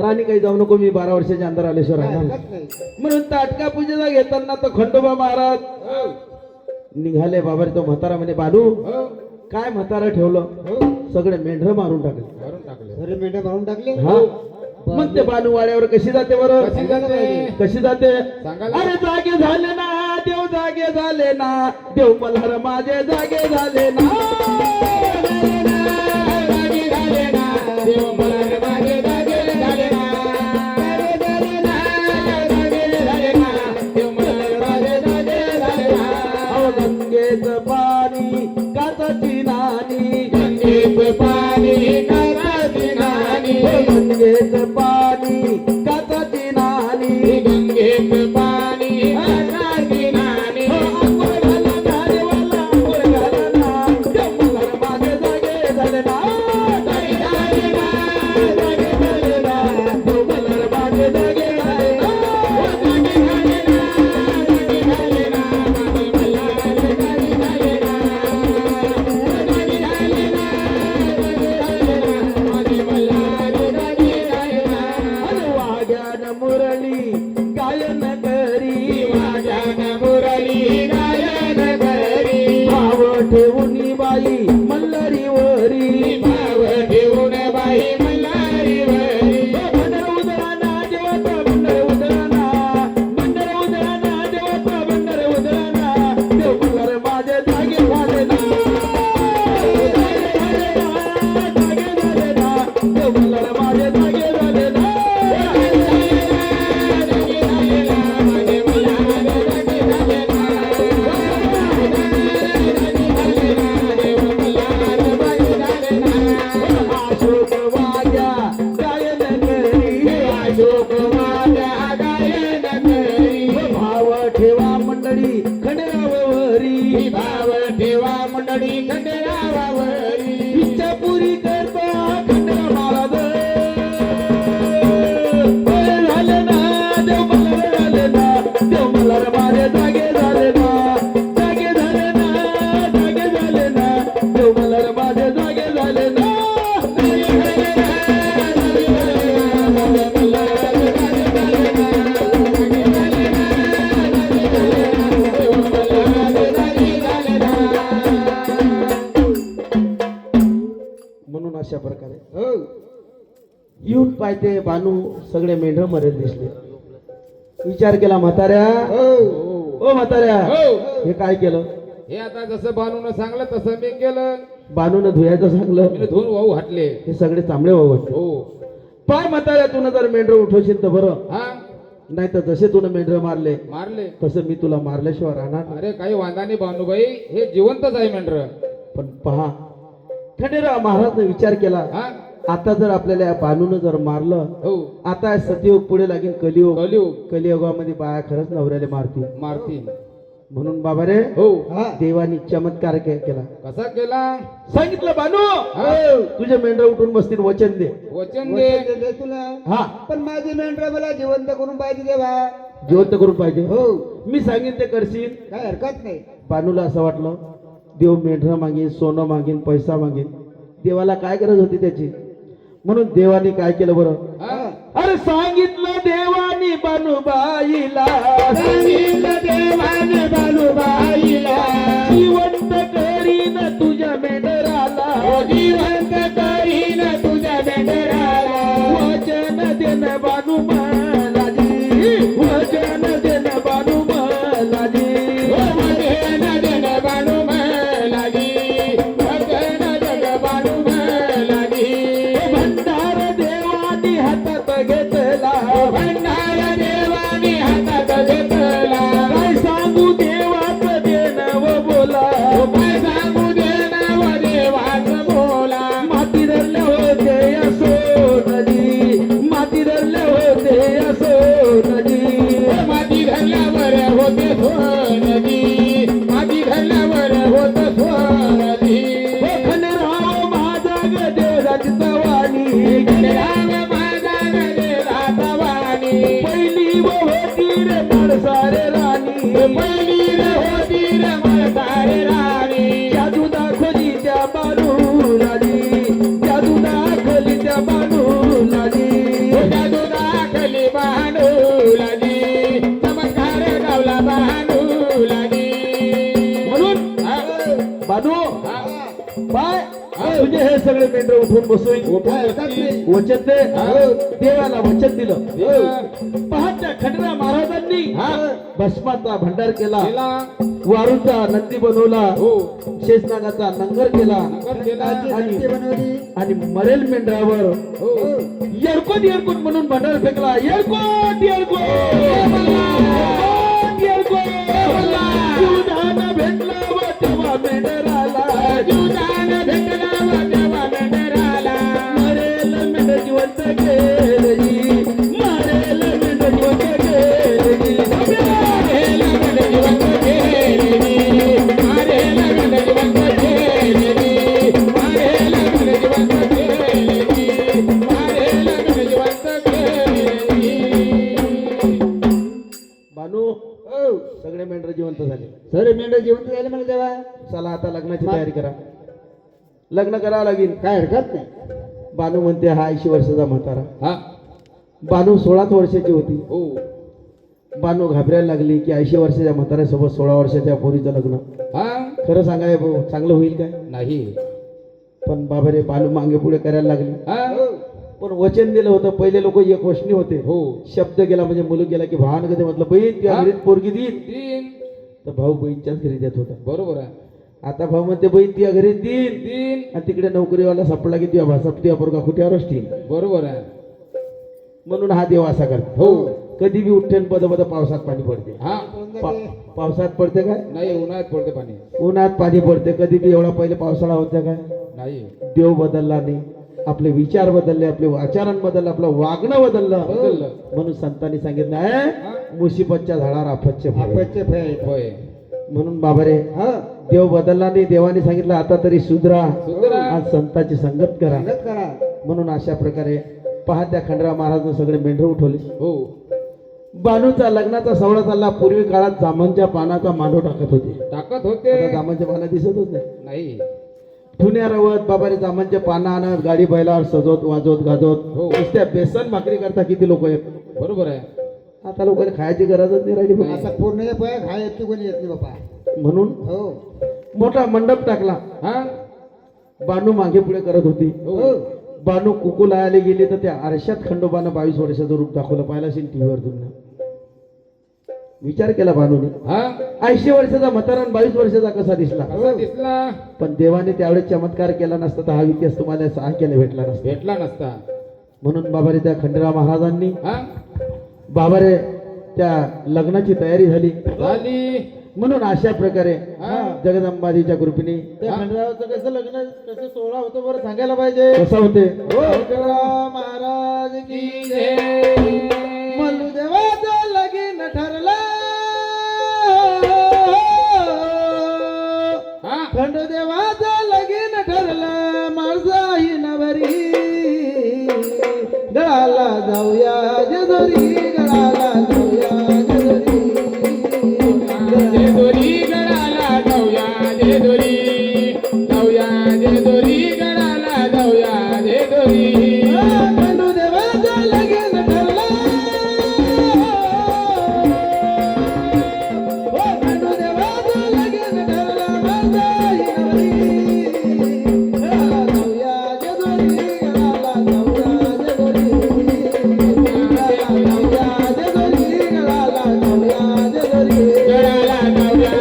राणी काही जाऊ नको मी 12 वर्षाच्या अंदर आल्याशिवाय राहणार नाही. हरकत नाही म्हणून ताटका पूजेला घेताना तो खंडोबा महाराज हो निघाले बाबा रे तो म्हातारा म्हणे बानू हो काय म्हातारा ठेवलं हो सगळे मेंढर मारून टाकले मारून टाकले घरी मेंढ्या भरून टाकले हा मग ते बानू वाड्यावर कशी जाते बरं कशी जाते? कशी जाते सांगायला? अरे जागे झाले ना देव जागे झाले ना देव मल्हार माझे जागे झाले ना जागे झाले ना देव मला माझे जागे झाले ना जागे झाले ना जागे झाले ना देव मला माझे जागे झाले ना अहो गंगेचं पाणी काचाची नाणी गंगेचं पाणी काचाची नाणी गंगेचं पाणी काचाची नाणी गंगेचं पाणी काचाची नाणी अंघोळ घाला ना देवाला अंघोळ घाला ना देव मल्हार माझे जागे झाले ना जागे झाले ना जागे झाले ना देव मल्हार माझे जागे झाले ना जागे झाले ना जागे झाले ना माझे मल्हार जागे झाले ना जागे झाले ना माझे मल्हार जागे झाले ना अरे वाग्यान मुरली गायन करी वाजन मुरली गायन करी भाव ठेवून बाई मल्हारीवरी भाव ठेवून बाई मल्हारीवरी भंडार उधळाना देवाचा भंडार उधळाना भंडार उधळाना देवाचा भंडार उधळाना देव मल्हार माझे जागे झाले ना जागे झाले ना जागे झाले ना देव मल्हार माझे जागे झाले ना अशोक वाग्या गायन करी भाव ठेवा मंडळी खंडेरावरी भाव ठेवा मंडळी खंडेरावावरी इच्छा पुरी करता खंडेराव महाराज झाले ना देव मल्हार झाले ना देव मल्हार माझे जागे झाले ना जागे झाले ना जागे झाले ना देव मल्हार माझे जागे झाले ना म्हणून अशा प्रकारे हो येऊन पाहते बानू सगळे मेंढर मरेल दिसले विचार केला म्हाताऱ्या हो ओ म्हाताऱ्या हो. हे काय केलं हे आता जसं बानून सांगलं तसं मी केलं बानून धुयाचं सांगलं मी धुवून वाहू हाटले हे सगळे चांबळे वावट हो पाय म्हाताऱ्यातून जर मेंढर उठवशील तर बरं, हा नाही तर जसे तुला मेंढर मारले मारले. तसं मी तुला मारल्याशिवाय राहणार नाही. अरे काही वांधा नाही भानुबाई, हे जिवंतच आहे मेंढर. पण पहा खंडेराव महाराजने विचार केला, हा आता जर आपल्याला या बानून जर मारलं, हो आता सतयुग पुढे लागेल कलियुग. कलियुग कलियुगामध्ये बाया खरंच नवऱ्याला मारतील. मारतील. म्हणून बाबा रे हो हा देवानी चमत्कार केला. कसा केला? सांगितलं बानू हा. तुझे मेंढर उठून बसतील, वचन दे. वचन दे. वचन दिले तुला, हा पण माझी मेंढरा मला जिवंत करून पाहिजे देवा. जिवंत करून पाहिजे. हो मी सांगेन ते करशील. काय हरकत नाही. बानूला असं वाटलं देव मेंढर मागेन, सोनं मागेन, पैसा मागेन. देवाला काय गरज होती त्याची? म्हणून देवाने काय केलं बरं? हा अरे सांगितलं देवानी बानूबाईला, सांगितलं देवाने बालूबाईला, जिवंत करीन तुझ्या मेंढराला, जिवंत करीन तुझ्या मेंढराला. वचन देन बानू मलाजी, वचन देन बानू मलाजी. वचन देन बानू मलाजी, वचन देन बानू मलाजी. भंडार देवानी हातात घेतला, भंडार देवाने हातात घेतला. काय सांगू देवाचं देणं व बोला. काय सांगू देना व देवाचं बोला. माती धरले होते असो नदी, माती धरले होते असो नदी. माती धरल्यावर होते सोनदी, माती धरल्यावर होत सोनदी. खंडेराव माझा ग देवराची तवानी, राम माझा गले रातवानी. पहिली व होती रे माणसारे राणी. पहिली रे होती रे म्हातारे राणी. जादू दाखवली त्या बानूलाजी, जादू दाखवली त्या बानूलाजी. जादू दाखली बानूलाजी, चमत्कार गावला बानूलाजी. म्हणून बानू पाय तुझे हे सगळे मेंढर उठून बसून काय हरकत नाही. वचन दे. देवाला वचन दिलं. दिलं. पहाटच्या खंडेराव महाराजांनी भस्माचा भंडार केला, केला. वारूचा नंदी बनवला, हो शेषनागाचा नंगर केला, नगर केला. नक्की बनवली. आणि मरेल मेंढरावर हो येरकोट येरकोट म्हणून भंडार फेकला. येरकोट येरकोट येरकोट येरकोट. जीवदान भेटला व तेव्हा मेंढराला, जीवदान भेटला व तेव्हा मेंढराला. मरेल मेंढर जिवंत केली, मरेल मेंढर जिवंत केली. मारेल मेंढर जिवंत केलेली, मारेल मेंढर जिवंत केलेली, मारेल मेंढर जिवंत केलेली, मारेल मेंढर जिवंत केलेली. बानू सगळे मेंढर जिवंत झाले. सर मेंढरा जिवंत झाले मला देवा. चला आता लग्नाची तयारी करा. लग्न करावं लागेल. काय हरकत नाही. बानू म्हणते हा 80 वर्षाचा म्हातारा. हा बानू 16 वर्षाची होती. हो बानू घाबरायला लागली की 80 वर्षाच्या म्हाताऱ्यासोबत 16 वर्षाच्या पोरीचं लग्न. हा खरं सांगाय भाऊ चांगलं होईल काय? नाही. पण बाबा रे बानू मागे पुढे करायला लागली. हा पण वचन दिलं होतं. पहिले लोक एक वचनी होते. हो शब्द गेला म्हणजे मुलं गेला की भावानं कधी म्हटलं बहीण तुझ्या हा? घरीत पोरगी देईन, तीन. तर भाऊ बहीणच्याच घरी देत होता. बरोबर आहे. आता भाऊ म्हणते बहीण तुझ्या घरी देईन, तीन. आणि तिकडे नोकरीवाला सापडला की तुझ्या भाषा तुझ्या पोरगा खुट्यावरच ठेईन. बरोबर आहे. म्हणून हा देव असा करतो. हो कधी बी उठ्ठेन पद पद पावसात पाणी पडते. हा पावसात पडते काय? नाही उन्हाळ्यात पडते पाणी. उन्हात पाणी पडते. कधी बी एवढा पहिले पावसाळा होता काय? नाही. देव बदलला नाही, आपले विचार बदलले, आपले आचरण बदललं, आपलं वागणं बदललं. बदललं. म्हणून संतांनी सांगितलं आहे मुसीबतच्या झाडावर आफतचे फळ. आपचे फळ आहेत. होय. म्हणून बाबा रे हा देव बदलला नाही. देवाने सांगितलं आता तरी सुधरा सुधरा. आणि संतांची संगत करा. मदत करा. म्हणून अशा प्रकारे पहा त्या खंडराव महाराजने सगळे मेंढर उठवले. हो बानूचा लग्नाचा सोहळा चालला. पूर्वी काळात जांभळाच्या पानाचा मांडव टाकत होते. टाकत होते. आता जांभळाच्या पाना दिसतच नाही. नाही. ठुन्या रवत बाबारे जांभळाच्या पानं आणत गाडी बैलावर सजवत वाजवत गाजवत हो. नुसत्या बेसन भाकरी करता किती लोक आहेत. बरोबर आहे. आता लोकांना खायची गरजच नाही राहिली बघ. असा पूर्ण फळ खाय येते कोणी येत नाही बाबा. म्हणून हो मोठा मंडप टाकला. हा बानू मागे पुढे करत होती. हो बानू कुकुलायाला गेली तर त्या आरशात खंडोबानं 22 वर्षाचं रूप दाखवलं. पाहिलं असेल टीव्हीवर तुम्ही. विचार केला बानूने. हा 80 वर्षाचा म्हातारा 22 वर्षाचा कसा दिसला. कसा दिसला. पण देवाने त्यावेळेस चमत्कार केला नसता तर हा इतिहास तुम्हाला सहा केला भेटला नसता. भेटला नसता. म्हणून बाबा रे त्या खंडेराव महाराजांनी हा बाबा रे त्या लग्नाची तयारी झाली झाली म्हणून अशा प्रकारे हा. जगदंबाजीच्या कृपेने त्या खंडरावचं कसं लग्न कसं सोहळा होतं बरं सांगायला पाहिजे कसं होते खंडराव महाराज की जय. मल्लूदेवाचं लगीन ठरलं हा खंडदेवाचं लगीन ठरलं माझाही नवरी गळाला जाऊया जेजुरी गळाला जाऊया जेजुरी जेजुरी गडाला जाऊया जेजुरी जाऊया जेजुरी गडाला जाऊया जेजुरी खंडदेवाचं लगीन ठरलं खंडदेवाचं लगीन ठरलं माझाही नवरी गळाला जाऊया जेजुरी गळाला जाऊया जेजुरी गळाला जाऊया जेजुरी गडाला जाऊया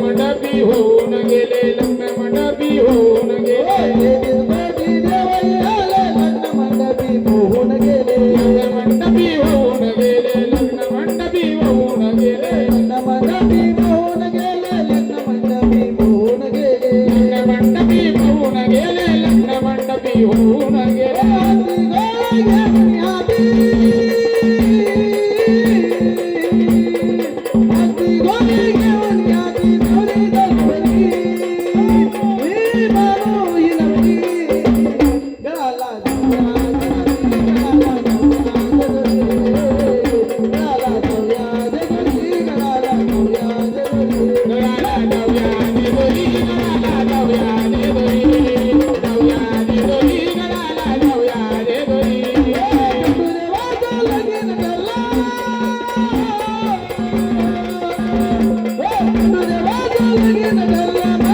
मंडपी होऊन गेले लग्न मंडपी होऊन गेले लग्न मंडपी होऊन गेले लग्न मंडपी होऊन गेले लग्न मंडपी होऊन गेले लग्न मंडपी होऊन गेले गडाला जाऊया जेजुरी गडाला जाऊया जेजुरी जाऊया जेजुरी गडाला जाऊया जेजुरी जाऊया जेजुरी गडाला जाऊया जेजुरी जाऊया जेजुरी गडाला जाऊया जेजुरी जाऊया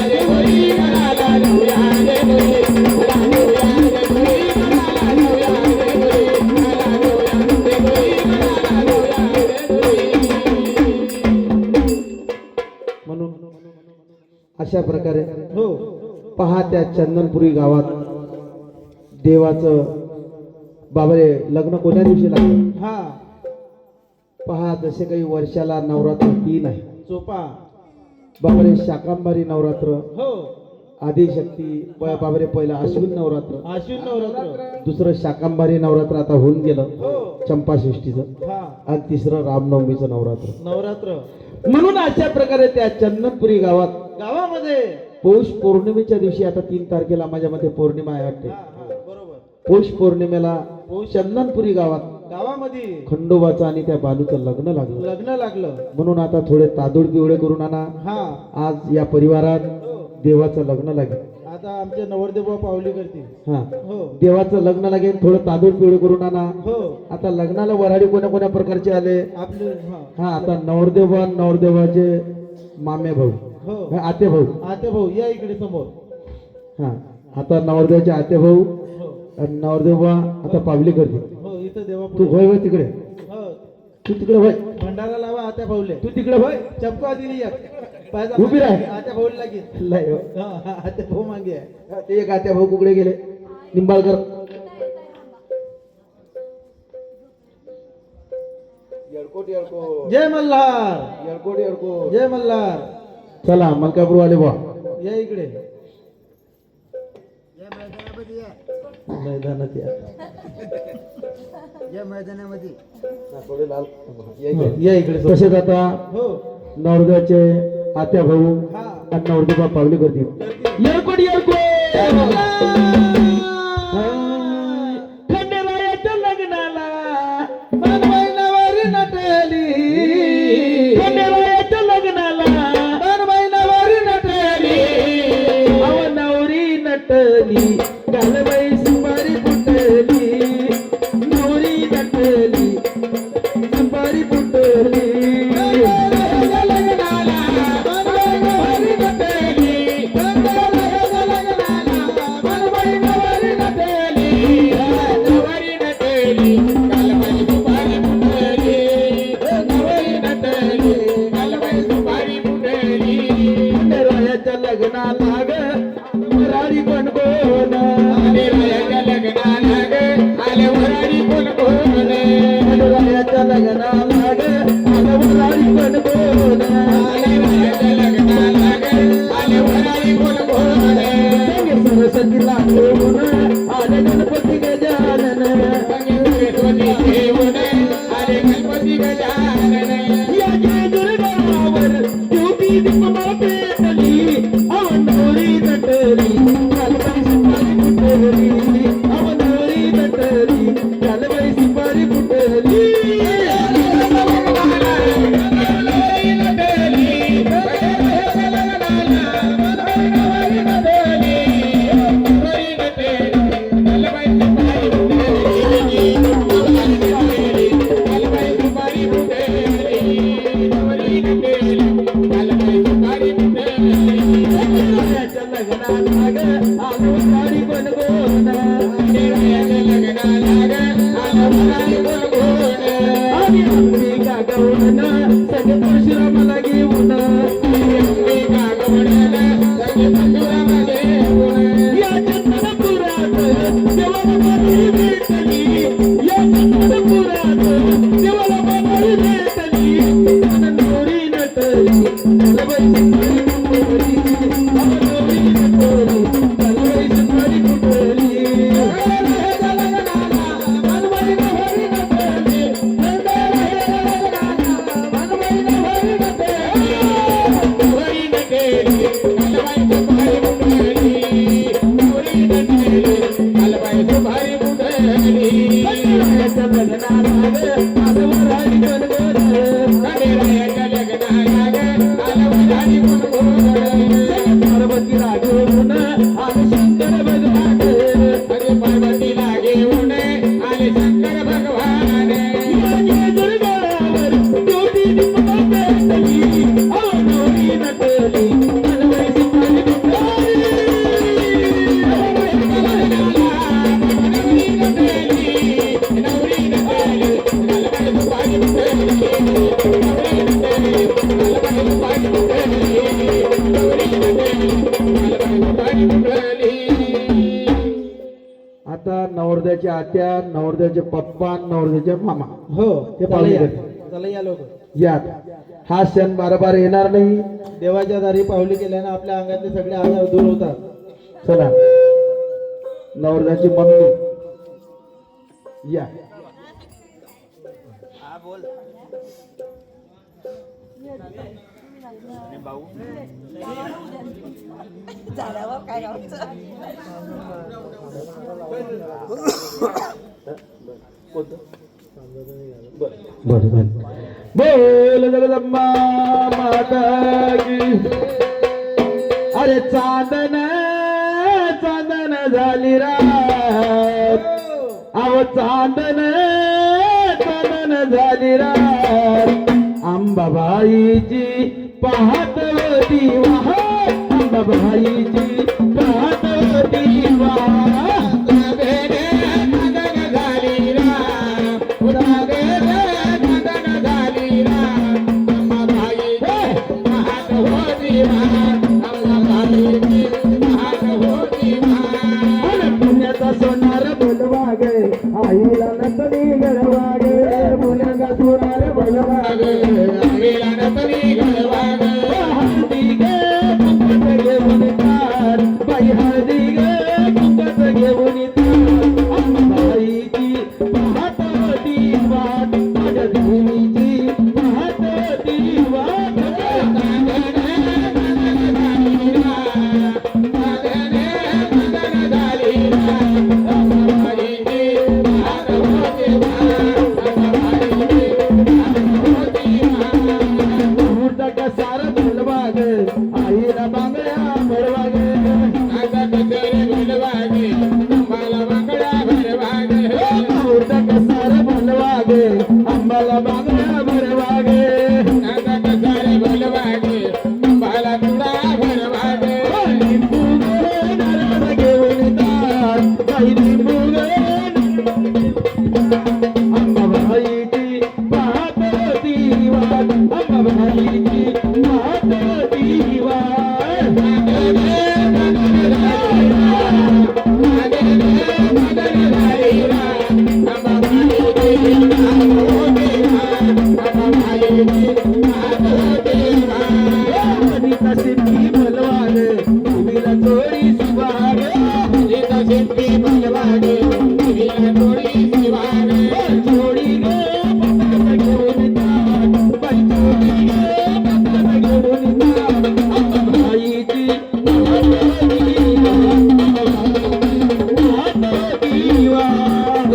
जेजुरी गडाला जाऊया जेजुरी म्हणून अशा प्रकारे हो पहा त्या चंदनपुरी गावात देवाचं बाबारे लग्न कोण्या दिवशी लागलं हा पहा जसे काही वर्षाला नवरात्र 3 आहे चोपा बाबारे शाकांबारी नवरात्र हो आदिशक्ती बाबारे पहिला अश्विन नवरात्र आश्विन नवरात्र दुसरं शाकांबारी नवरात्र आता होऊन गेलं हो चंपाषष्ठीचं हा आणि तिसरं रामनवमीचं नवरात्र नवरात्र म्हणून अशा प्रकारे त्या चंदनपुरी गावात गावामध्ये पौष पौर्णिमेच्या दिवशी आता 3 तारखेला माझ्या मध्ये पौर्णिमा आहे वाटते बरोबर पौष पौर्णिमेला चंदनपुरी गावात गावामध्ये खंडोबाचं आणि त्या बालूचं लग्न लागलं लग्न लागलं म्हणून आता थोडे तादूळ पिवळे करून आणा हा आज या परिवारात देवाचं लग्न लागेल आता आमचे नवरदेव पावली करतील हा हो देवाचं लग्न लागेल थोडं तादूळ पिवळे करून आणा हो आता लग्नाला वऱ्हाडी कोण्या कोण्या प्रकारचे आले आपले हा हा आता नवरदेवाचे मामे भाऊ हो हा, आते भाऊ आते भाऊ या इकडे समोर हा आता नवरदेवाचे आते भाऊ हो आणि नवरदेवा आता पावली करते हो इथं देवा तू होय होय तिकडे हो तू तिकडे होय भंडारा लावा आत्या भाऊले तू तिकडे होय चपका दिली उभी राह. आत्या भाऊला लागेल लय हो. आत्या भाऊ मागे आहे. हा, ते एक आत्या भाऊ कुकडे गेले निंबाळकर येडकोट येडकोट जय मल्हार येडकोट येडकोट जय मल्हार चला मलकापूर वाले बा या इकडे मैदानात या या मैदानामध्ये थोडे लाल या इकडे तसेच आता हो नवरदेवाचे आत्या भाऊ हा आणि नवरदेवा पावली करतील येडकोट येडकोट खंडेरायाच्या लग्नाला बनवायनावारी नटली खंडेरायाच्या लग्नाला बनवायनावारी नटली अव नवरी नटली घालबाई कुंडली खंडेरायाच्या लग्नाला ग आलं वराडी गणगण खंडेरायाच्या लग्नाला ग आलं वराडी गणगण पार्वतीला घेऊन आले शंकर भगवान अरे पार्वतीला घेऊन आले शंकर भगवान दुर्गावर ज्योती दीपा पेटली नवरी नटली मनवै सुपारी आता नवरदेचे आत्या नवरदेचे पप्पा नवरदेचे मामा हो हे चला पाहुणे या. करते. चला या लोक यात हा क्षण बार येणार नाही. देवाच्या दारी पावली केल्यानं आपल्या अंगातले सगळे आजार दूर होतात. चला नवरदेची मम्मी या झाडावर काय गावचं बोल जगदंबा माता की अरे चांदन चांदन झाली रात अहो चांदन चांदन झाली रात अंबाबाईची पाहत होती वाहत अंबाबाईची पाहत होती वाहत पुण्याचा सोनार बोलवा गे आईला नसली गळवा गे पुण्याचा सोनार बोलवा गे हळदी गे कुंकट घेऊन तार बाई हळदी गे कुंकट घेऊन तार अंबाबाईची पाहत होती वाट माझ्या देवीची पाहत होती वाट सार बोलवा गे आईला बांगड्या भरवा गे सार बोलवा गे अंबाला बांगड्या भरवा गे लिंबू गे नारळ घेऊन ताट बाई लिंबू गे अंबाबाईची पाहत होती वाट अंबाबाईची पाहत होती वाट सिद्धी बलवा गे देवीला चोरी सुभा गे चोरी गे पताका घेऊन ताट बाई चोरी गे पताका घेऊन ताट अंबाबाईची पाहत होती वाट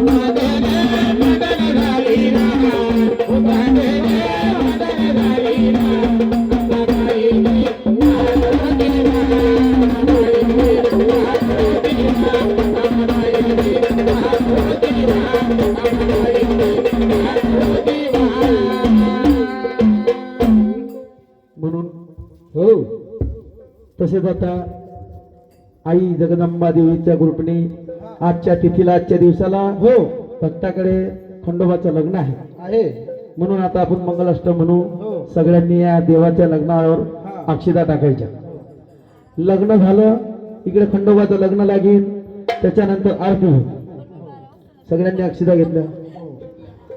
म्हणून हो तसेच आता आई जगदंबा देवीच्या कृपेने आजच्या तिथीला आजच्या दिवसाला हो भक्ताकडे खंडोबाचं लग्न आहे आहे म्हणून आता आपण मंगलाष्टक म्हणू हो. सगळ्यांनी या देवाच्या लग्नावर अक्षता टाकायच्या. लग्न झालं इकडे खंडोबाचं लग्न लागेल त्याच्यानंतर आरती होईल. सगळ्यांनी अक्षता घेतल्या.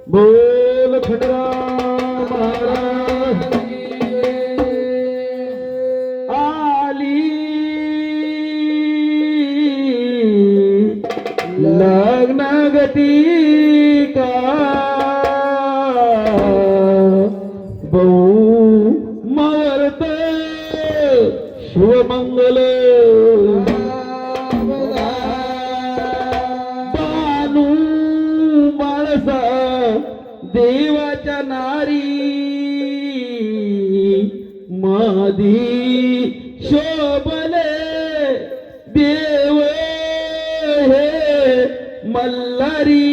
बोल खंडोबा महाराज आली लग्न गती का बहु मवर्त शिवमंगल बानू लालसा देवाच्या नारी मधी शोभले देव हे मल्हारी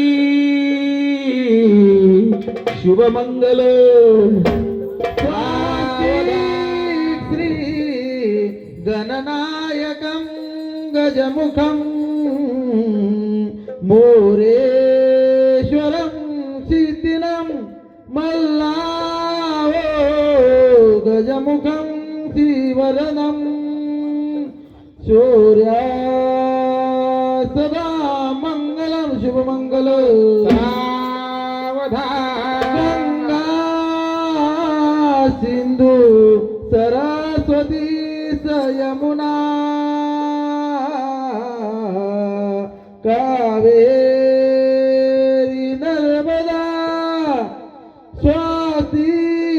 शुभमंगल श्री गणनायकं गजमुखं मोरेश्वरं सिद्धिनं मल्लाहो गजमुखं श्रीवरदं शौर्या सदा मंगलं शुभमंगलं गंगा सिंधू सरस्वती यमुना कावेरी नर्मदा स्वातिकांत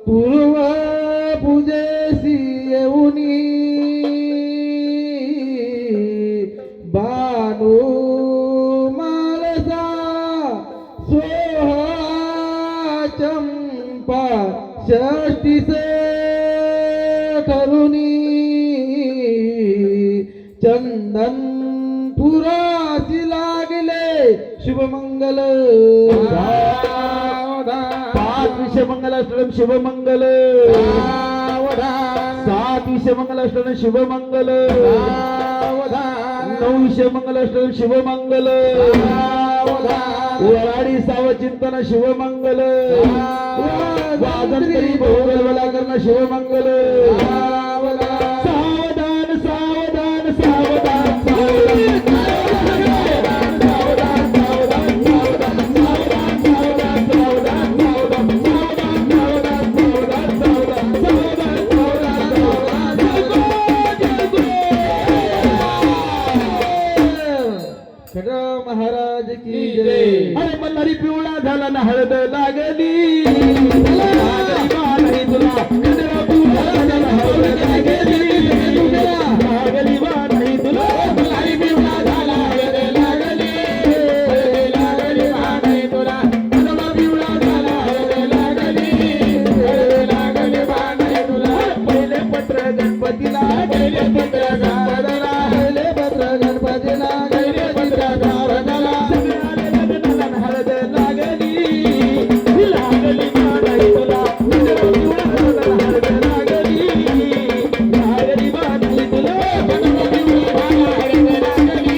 पूर्व पूजेसी येऊनी बानू मालसा सोहा चंपा षष्टीसे करुणी चंदन पुरासी लागले शुभमंगल पाच विषमंगलाष्टकं शुभमंगल सात विषमंगलाष्टकं शुभमंगल नऊ विषमंगलाष्टकं शुभमंगल वराडी सावचिंतन शुभमंगल वादंतरी भोगलवलाकरण शुभमंगल सावधान सावधान सावधान महाराज की जय. अरे मल्हारी पिवळा झाला ना हळद लागली लागली तुला गजरा पिवळा झाला ना हळद लागली लागली बा नाही तुला मल्हारी पिवळा झाला हळद लागली लागली बा नाही तुला गजरा पिवळा झाला हळद लागली लागली बा नाही तुला पहिले पत्र गणपतीला पहिले पत्र गणपतीला पहिले पत्र गणपतीला पहिले पत्र गणपतीला हळद लागली लागली बा नाही तुला गजरा पिवळा झाला ना हळद लागली लागली बा नाही तुला गजरा पिवळा झाला हळद लागली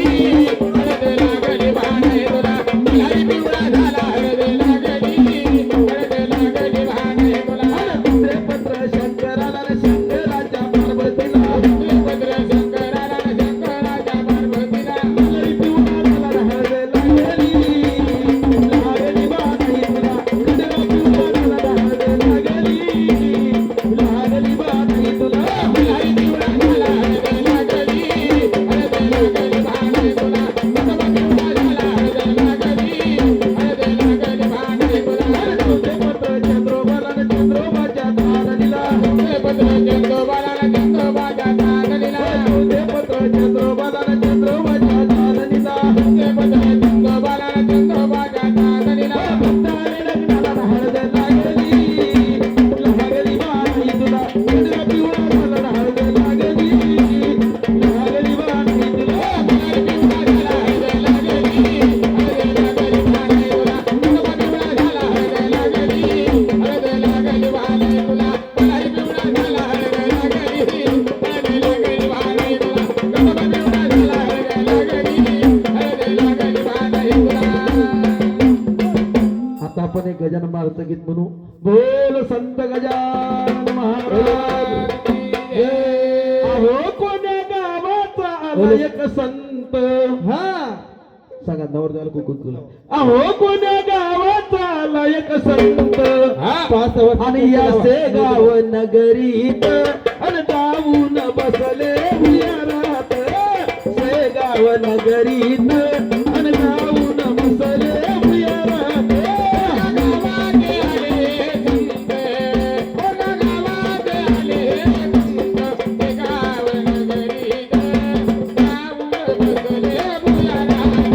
लागली बा नाही तुला मल्हारी पिवळा झाला हळद लागली लागली बा नाही तुला दुसरे पत्र शंकराला न शंकराच्या पार्वतीला पत्र शंकराला शंकराच्या पार्वतीला मल्हारी पिवळा झाला ना हळद लागली लागली बा नाही तुला गजरा पिवळा झाला ना हळद लागली लागली बा नाही तुला मल्हारी पिवळा झाला हळद लागली लागली बा नाही तुला गजरा पिवळा झाला हळद लागली लागली बा नाही तुला तुझे पत्र चंद्रोबाला न चंद्रोबाच्या धारणीला पत्र चंद्रोबाला चंद्रोबाच्या धारणीला तुझे पत्र चंद्रोबाला न चंद्रोबाच्या धारणीला पत्र चंद्रोबाला चंद्रोबाच्या धारणीला भक्ताने लग्नाला न हळद लागली लागली बा नाही तुला गजरा पिवळा झाला न हळद लागली लागली बा नाही तुला मल्हारी पिवळा झाला हळद लागली लागली बा नाही तुला गजरा पिवळा झाला हळद लागली लागली बा नाही तुला मल्हारी पिवळा झाला हळद लागली लागली बा नाही तुला गजरा पिवळा झाला हळद लागली लागली बा नाही तुला आता आपण एक गजानन महाराजचं गीत म्हणू बोल संत गजानन महाराज अहो कोण्या गावाचा आला एक संत हा सांगा नवरदेवाला कुकून तुला अहो कोण्या गावाचा आला एक संत पाच वर्ष आणि या गाव नगरीत अन जाऊन बसले भुयारात गाव नगरीत अन जाऊन बसले भुयारात गावात आले संत कोणा गावात आले संत ते गाव नगरीत गाव बसले भुयारात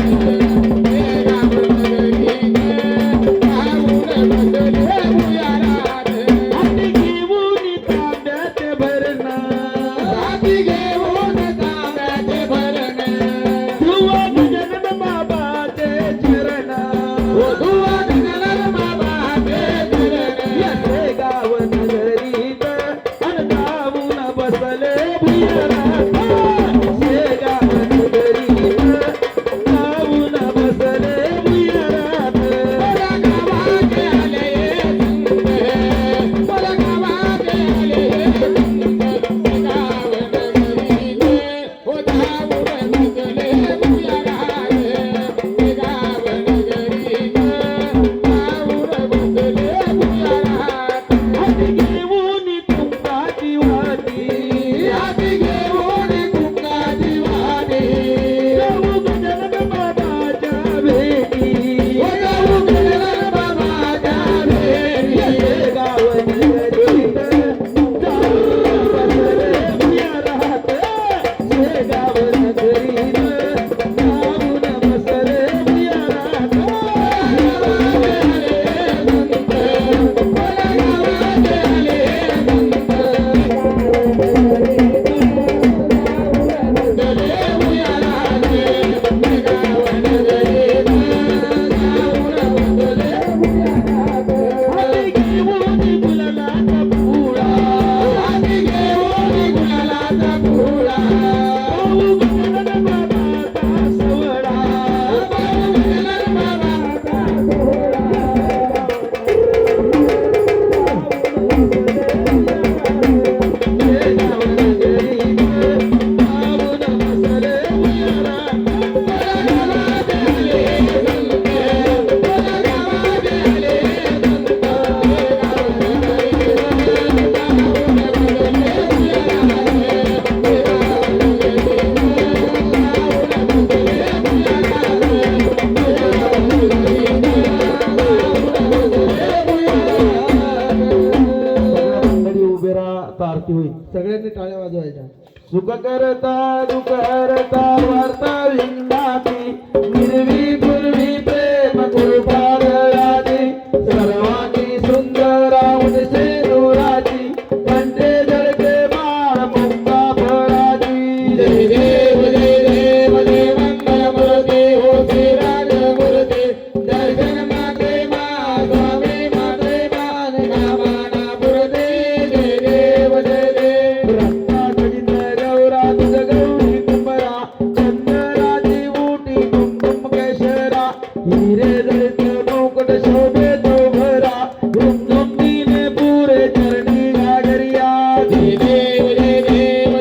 सगळ्यांनी टाळ्या वाजवायच्या सुख करता दुःख हरता वार्ता विंदाती निर्वी पूर्वी प्रेम कृपादयाची सर्वांनी सुंदर उदसे दुराची कंठे जळके माळ मुक्ता फळाची जय देव जय मंगल मूर्ती हो श्रीराज मूर्ती दर्शन माते मा स्वामी माते मान कामना पुरते जय देव रत्ना खजिन गौरा तुझ गौरी कुंभरा चंद्राची उटी कुंकुम केशरा हिरे जळत मुकुट शोभे तो भरा रुंदुंदीने पुरे चरणी घागरिया जय देव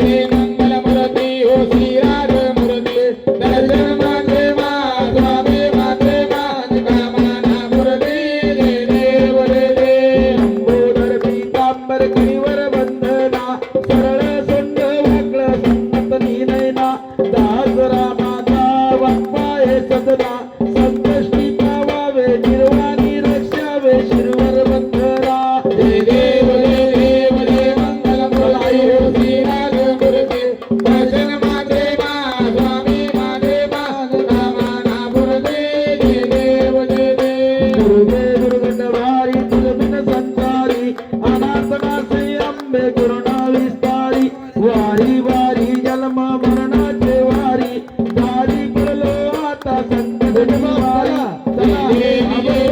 जय मंगल मूर्ती हो श्रीराज मूर्ती दर्शन माते मा स्वामी माते मान कामना पुरते जय देव लंबोदर पीतांबर कणीवर वंदना सरळ सोंड वाकळ संत नैना दासरा माता वाक्पाये सदना संकष्टी पावावे निर्वाणी रक्षावे शिरवर बंधरा जय देव जय मंगल मूर्ती हो श्रीराज मूर्ती दर्शन माते मा स्वामी माते मान कामना पुरते जय देव दुर्गे दुर्गंधभारी तुझबिन संसारी अनाथनासे अंबे करुणा विस्तारी वारी वारी जन्म मरणाचे वारी दारी पडलो आता संकट निवारी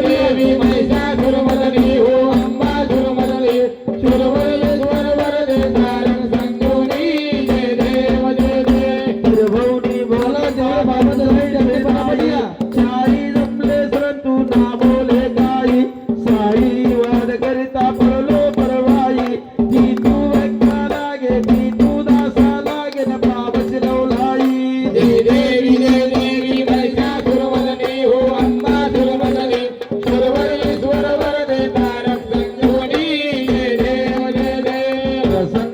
देवी महिषासुरमर्दिनी हो अंबासुरमर्दिनी सुरवरलेश्वर वरदे तारण संगोनी जय देव भवनी भोला देव बाबा चारी जमले सरंतु ना बोले काही साई वाद करिता पडलो परवाई ती तू व्यक्ता लागे ती तू दासा लागे न पाप शिरवलाई जय देवी महिषासुरमर्दिनी हो अंबासुरमर्दिनी सुरवरलेश्वर वरदे तारण संगोनी जय देव रसन